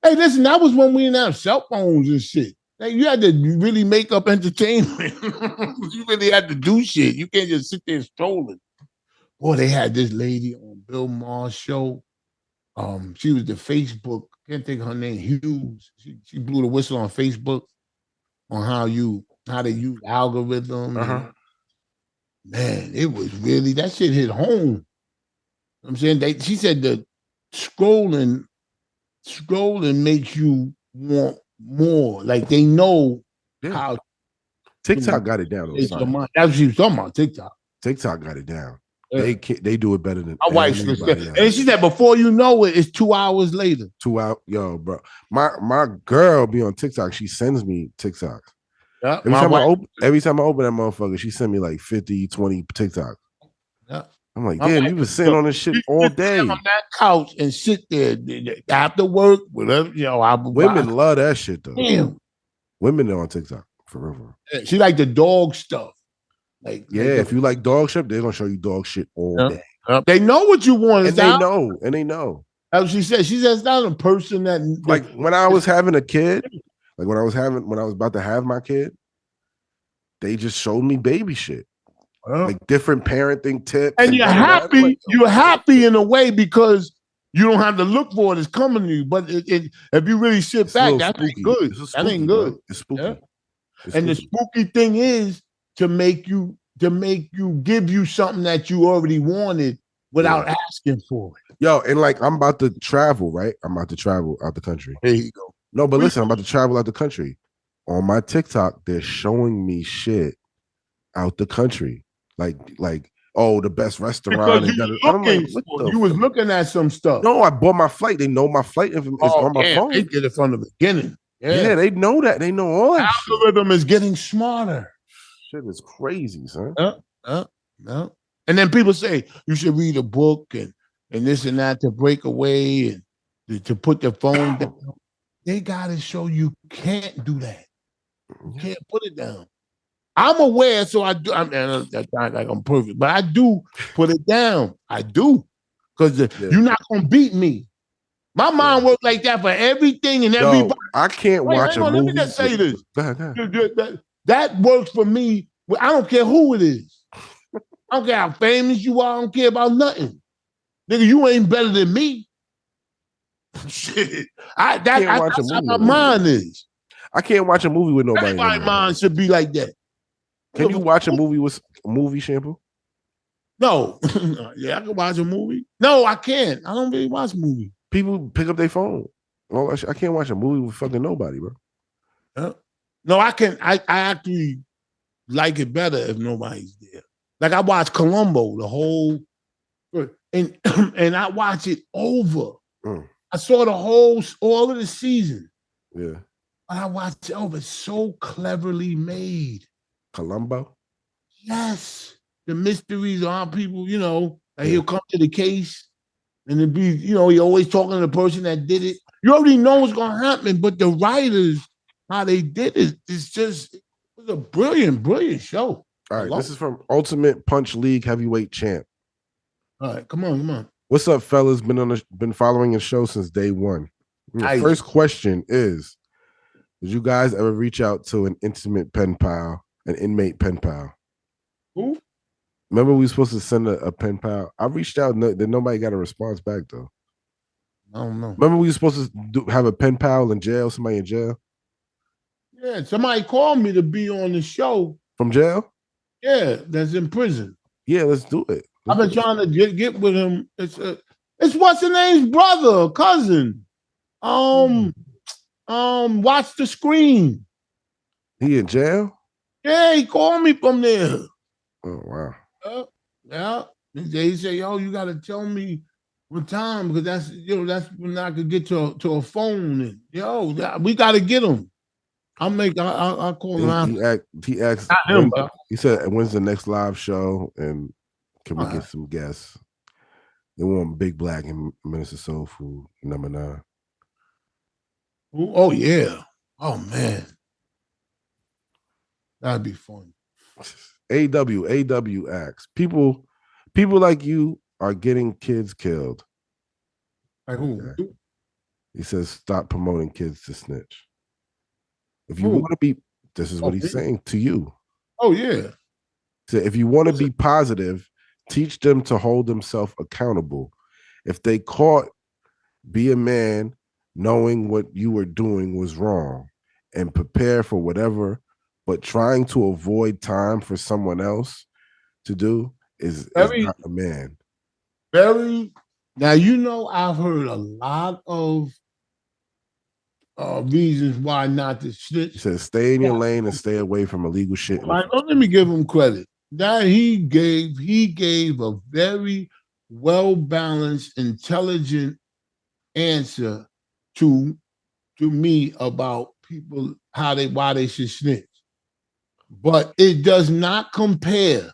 hey, listen, that was when we didn't have cell phones and shit. Like, you had to really make up entertainment. You really had to do shit. You can't just sit there strolling. Boy, they had this lady on Bill Maher's show. She was the Facebook, can't think of her name, Hughes. She blew the whistle on Facebook on how they use algorithm. Man, it was really, that shit hit home. I'm saying she said that scrolling makes you want more. Like they know how TikTok got it down. That's what she was talking about, TikTok. TikTok got it down. They do it better than my wife's anybody else. And she said, before you know it, it's 2 hours later. 2 hours, yo, bro. My girl be on TikTok. She sends me TikToks. Yeah, every time I open that motherfucker, she send me like 50, 20 TikToks. Yeah. I'm like, damn, you been sitting on this shit all day on that couch and sit there after work, whatever. Women love that shit though. Damn. Women are on TikTok for real. She like the dog stuff. If you like dog shit, they're gonna show you dog shit all day. They know what you want, and they know. As she said, it's not a person that like when I was having a kid, like when I was about to have my kid, they just showed me baby shit, like different parenting tips. And you're happy. You're happy in a way because you don't have to look for it. It's coming to you. But if you really sit back, that ain't good. That ain't good. It's spooky. Yeah. And the spooky thing is to make you give you something that you already wanted without asking for it. Yo, and like I'm about to travel, right? I'm about to travel out the country. There you go. No, but listen, I'm about to travel out the country. On my TikTok, they're showing me shit out the country. Like, oh, the best restaurant. You was looking at some stuff. No, I bought my flight. They know my flight information is on my phone. They did it from the beginning. Yeah, they know that. They know all that. Algorithm is getting smarter. Shit is crazy, son. No. And then people say you should read a book and this and that to break away and to put the phone down. They gotta show you can't do that. You can't put it down. I'm aware, so I do. That's not like I'm perfect, but I do put it down. I do, because you're not gonna beat me. My mind works like that for everything and everybody. I can't watch a movie. Let me just say this. Go ahead. That works for me. I don't care who it is. I don't care how famous you are. I don't care about nothing. Nigga, you ain't better than me. Shit. That's how my mind is. I can't watch a movie with nobody. Everybody's mind should be like that. Can you watch a movie with Shampoo? No. Yeah, I can watch a movie. No, I can't. I don't really watch movies. People pick up their phone. Oh, I can't watch a movie with fucking nobody, bro. No, I can. I actually like it better if nobody's there. Like I watch Columbo, the whole, and I watch it over. I saw all of the season. Yeah. But I watched it over. It's so cleverly made. Columbo? Yes. The mysteries on how people, like he'll come to the case and it'd be, he always talking to the person that did it. You already know what's going to happen, but the writers, how they did it, it was a brilliant, brilliant show. All right, this is from Ultimate Punch League Heavyweight Champ. All right, come on. What's up, fellas? Been following the show since day one. First question is, did you guys ever reach out to an intimate pen pal, an inmate pen pal? Who? Remember we were supposed to send a pen pal? I reached out, then nobody got a response back though. I don't know. Remember we were supposed to have a pen pal in jail, somebody in jail? Yeah, somebody called me to be on the show. From jail? Yeah, that's in prison. Yeah, let's do it. I've been trying to get with him. It's what's the name's brother, cousin. Watch the Screen. He in jail? Yeah, he called me from there. Oh wow. Yeah. They say, yo, you gotta tell me what time, because that's when I could get to a phone. And we gotta get him. I'll call him out. He asked he said, when's the next live show? And can we get some guests? They want Big Black and Minister Soul Food, number 9. Oh yeah. Oh man. That'd be fun. AW asks, people like you are getting kids killed. Like who? Okay. He says, stop promoting kids to snitch. If you want to be, this is what he's saying to you. Oh yeah. So if you want to be positive, teach them to hold themselves accountable. If they caught, be a man knowing what you were doing was wrong and prepare for whatever, but trying to avoid time for someone else to do is not a man. Now, I've heard a lot of reasons why not to snitch. He says, stay in your lane and stay away from illegal shit. Let me give him credit. That he gave a very well-balanced, intelligent answer to me about people why they should snitch. But it does not compare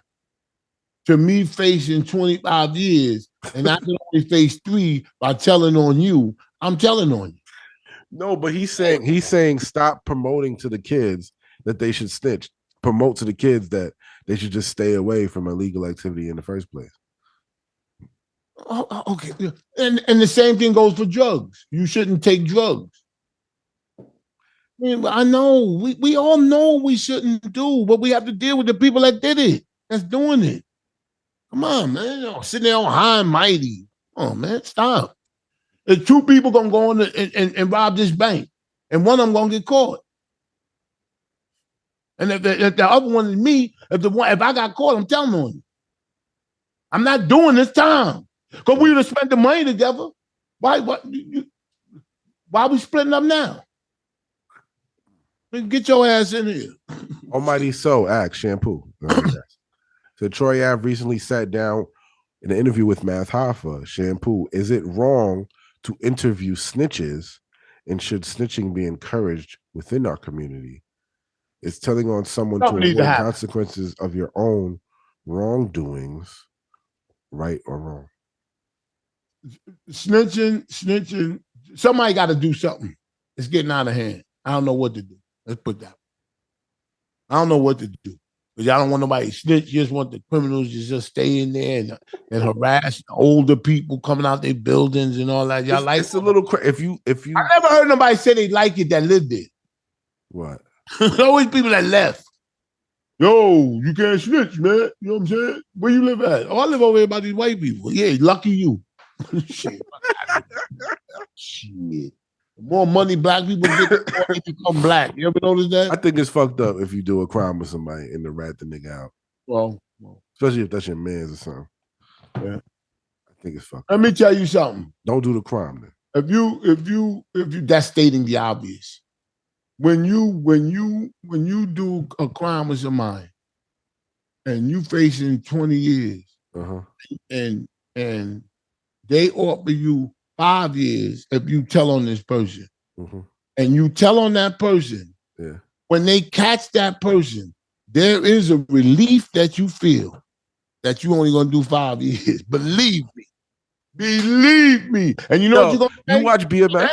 to me facing 25 years and I can only face 3 by telling on you. I'm telling on you. No, but he's saying stop promoting to the kids that they should snitch. Promote to the kids that they should just stay away from illegal activity in the first place. Okay. And the same thing goes for drugs. You shouldn't take drugs. I know. We all know we shouldn't do, but we have to deal with the people that did it, that's doing it. Come on, man. Sitting there on high and mighty. Oh, man, stop. There's 2 people going to go in and rob this bank, and one of them going to get caught. And if the other one is me, if I got caught, I'm telling on you. I'm not doing this time. Because we would have spent the money together. Why are we splitting up now? Get your ass in here. Almighty So asked Shampoo. So Troy Ave recently sat down in an interview with Math Hoffa. Shampoo, is it wrong to interview snitches, and should snitching be encouraged within our community? Is telling on someone to avoid consequences of your own wrongdoings right or wrong? Snitching, somebody got to do something. It's getting out of hand. I don't know what to do. Let's put that. I don't know what to do. Because y'all don't want nobody to snitch. You just want the criminals to just stay in there and harass older people coming out their buildings and all that. Y'all it's a little if you I never heard nobody say they like it that lived there. What? Always people that left. Yo, you can't snitch, man. You know what I'm saying? Where you live at? Oh, I live over here by these white people. Yeah, lucky you. Shit. Shit. The more money black people get, the more they become black. You ever notice that? I think it's fucked up if you do a crime with somebody and to rat the nigga out. Well, especially if that's your man's or something. Yeah. I think it's fucked up. Let me tell you something. Don't do the crime then. If you that's stating the obvious. When you do a crime with somebody and you facing 20 years and they offer you 5 years if you tell on this person, and you tell on that person, when they catch that person, there is a relief that you feel that you only gonna do 5 years. Believe me. And you know what you're gonna say? You watch BMF?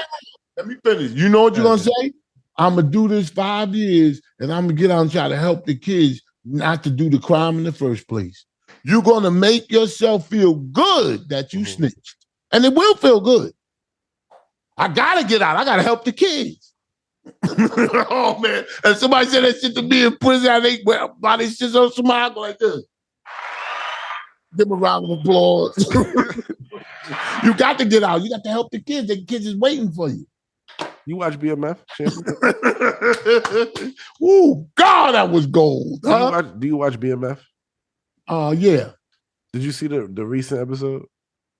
Let me finish. You know what you're gonna say? I'm gonna do this 5 years, and I'm gonna get out and try to help the kids not to do the crime in the first place. You're gonna make yourself feel good that you snitched. And it will feel good. I gotta get out. I gotta help the kids. Oh man! And somebody said that shit to me in prison. I think why they shit on somebody, I go like this. Give them a round of applause. You got to get out. You got to help the kids. The kids is waiting for you. You watch BMF? Ooh, God, that was gold. Huh? Do you watch BMF? Yeah. Did you see the recent episode?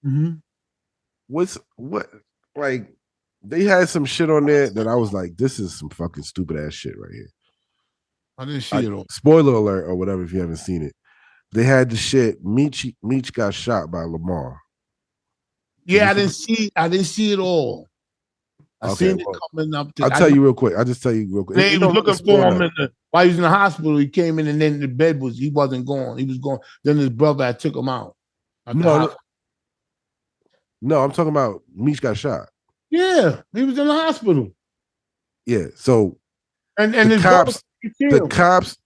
Mm-hmm. Like they had some shit on there that I was like, this is some fucking stupid ass shit right here. I didn't see it all. Spoiler alert or whatever if you haven't seen it. They had the shit. Meech got shot by Lamar. Yeah, I didn't see it all. I seen it coming up. I'll tell you real quick. I'll just tell you real quick. They was looking for him while he was in the hospital. He came in and then the bed he wasn't gone. He was gone. Then his brother took him out. No, I'm talking about Meech got shot. Yeah, he was in the hospital. Yeah, so and the cops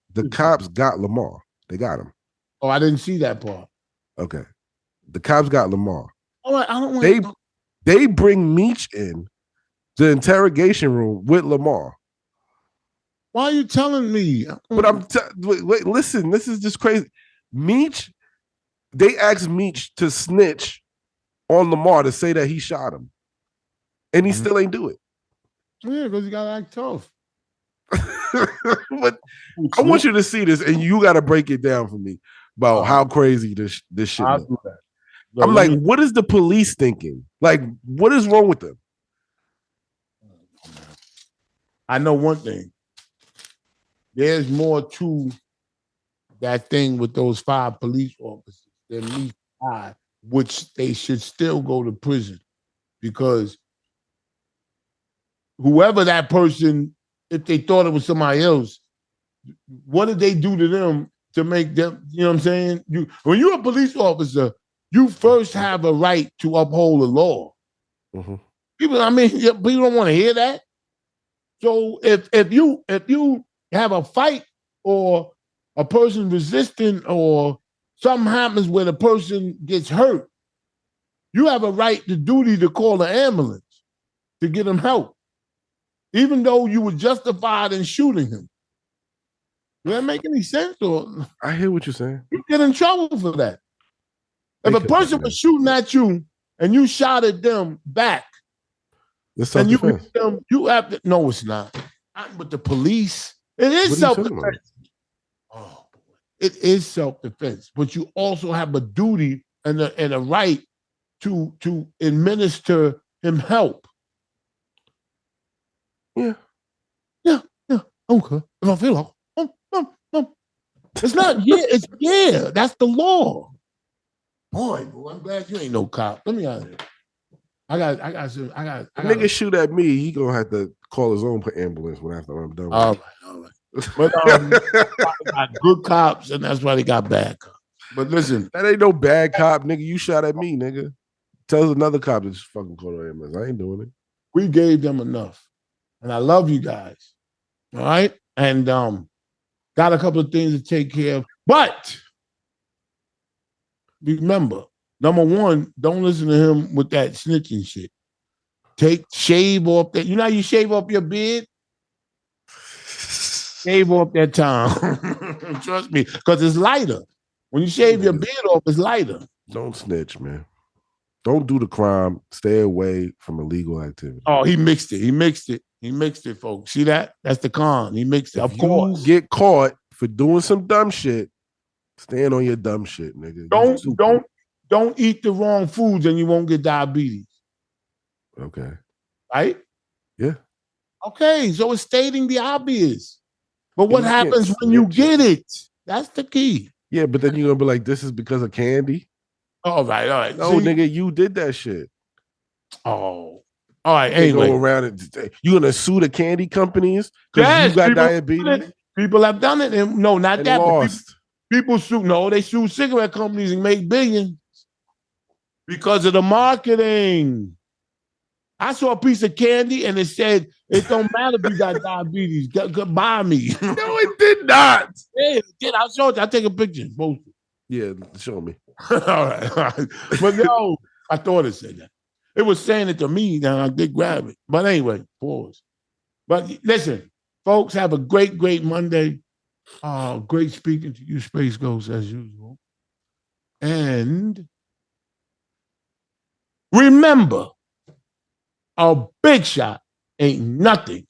got Lamar. They got him. Oh, I didn't see that part. Okay, the cops got Lamar. All right, I don't want. They bring Meech in the interrogation room with Lamar. Why are you telling me? But wait, listen, this is just crazy. Meech, they asked Meech to snitch on Lamar to say that he shot him. And he still ain't do it. Yeah, because he got to act tough. But I want you to see this, and you got to break it down for me about how crazy this shit is. I'm like, what is the police thinking? Like, what is wrong with them? I know one thing. There's more to that thing with those 5 police officers, their meat pie, which they should still go to prison because whoever that person, if they thought it was somebody else, what did they do to them to make them, you know what I'm saying? When you're a police officer, you first have a right to uphold the law. Mm-hmm. People don't want to hear that. So if you have a fight or a person resisting or something happens where the person gets hurt, you have a right to duty to call the ambulance to get him help, even though you were justified in shooting him. Does that make any sense? Or I hear what you're saying. You get in trouble for that. If a person was shooting at you and you shot at them back, and you hit them, you have to. No, it's not. But the police, it is self-defense. Oh, it is self-defense. But you also have a duty and a right to administer him help. Yeah. Okay. If I feel like, it's not. It's that's the law. Boy, I'm glad you ain't no cop. Let me out of here. I got. Nigga shoot at me, he gonna have to call his own ambulance after I'm done. All right. But I got good cops, and that's why they got bad cops. But listen, that ain't no bad cop, nigga. You shot at me, nigga. Tell another cop to just fucking call the ambulance. I ain't doing it. We gave them enough, and I love you guys. All right, and got a couple of things to take care of, but remember, number one, don't listen to him with that snitching shit. Shave off that. You know how you shave off your beard? Shave off that time. Trust me, because it's lighter. When you shave your beard off, it's lighter. Don't snitch, man. Don't do the crime. Stay away from illegal activity. Oh, he mixed it, folks. See that? That's the con. He mixed it. Of course. You get caught for doing some dumb shit, stand on your dumb shit, nigga. Don't eat the wrong foods and you won't get diabetes. Okay. Right? Yeah. Okay, so it's stating the obvious. But what happens when you get it? That's the key. Yeah, but then you're gonna be like, this is because of candy. All right. No, nigga, you did that shit. Oh. All right, anyway. Go around and you gonna sue the candy companies because you got diabetes? People have done it. And no, not and that. Lost. People sue. No, they sue cigarette companies and make billions because of the marketing. I saw a piece of candy and it said, it don't matter if you got diabetes. Buy me. No, it did not. Yeah, it did. I'll show you. I'll take a picture. Yeah, show me. All right. But no, I thought it said that. It was saying it to me, and I did grab it. But anyway, pause. But listen, folks, have a great, great Monday. Great speaking to you, Space Ghost, as usual. And remember, a big shot ain't nothing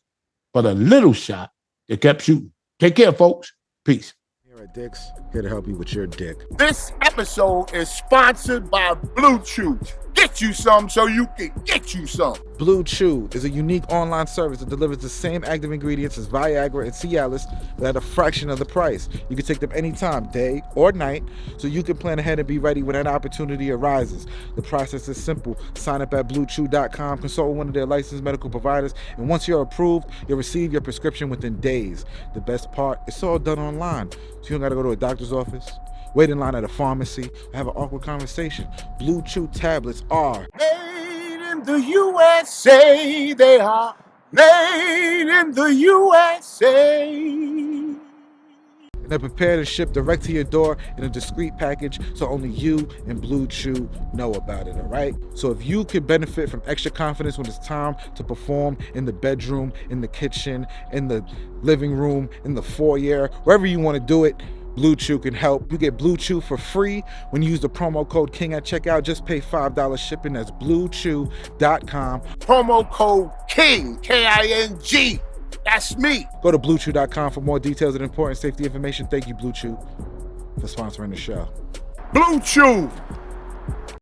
but a little shot that kept shooting. Take care, folks. Peace. Here at Dick's, here to help you with your dick. This episode is sponsored by Blue Chew. Get you some so you can get you some. Blue Chew is a unique online service that delivers the same active ingredients as Viagra and Cialis, but at a fraction of the price. You can take them anytime, day or night, so you can plan ahead and be ready when that opportunity arises. The process is simple. Sign up at BlueChew.com, consult with one of their licensed medical providers, and once you're approved, you'll receive your prescription within days. The best part, it's all done online, so you don't gotta go to a doctor's office, wait in line at a pharmacy, or have an awkward conversation. Blue Chew tablets are made in the USA. They are made in the USA. And they're prepared to ship direct to your door in a discreet package so only you and Blue Chew know about it, all right? So if you can benefit from extra confidence when it's time to perform in the bedroom, in the kitchen, in the living room, in the foyer, wherever you want to do it, Blue Chew can help. You get Blue Chew for free when you use the promo code KING at checkout. Just pay $5 shipping. That's BlueChew.com. Promo code KING, K-I-N-G. That's me. Go to BlueChew.com for more details and important safety information. Thank you, Blue Chew, for sponsoring the show. Blue Chew.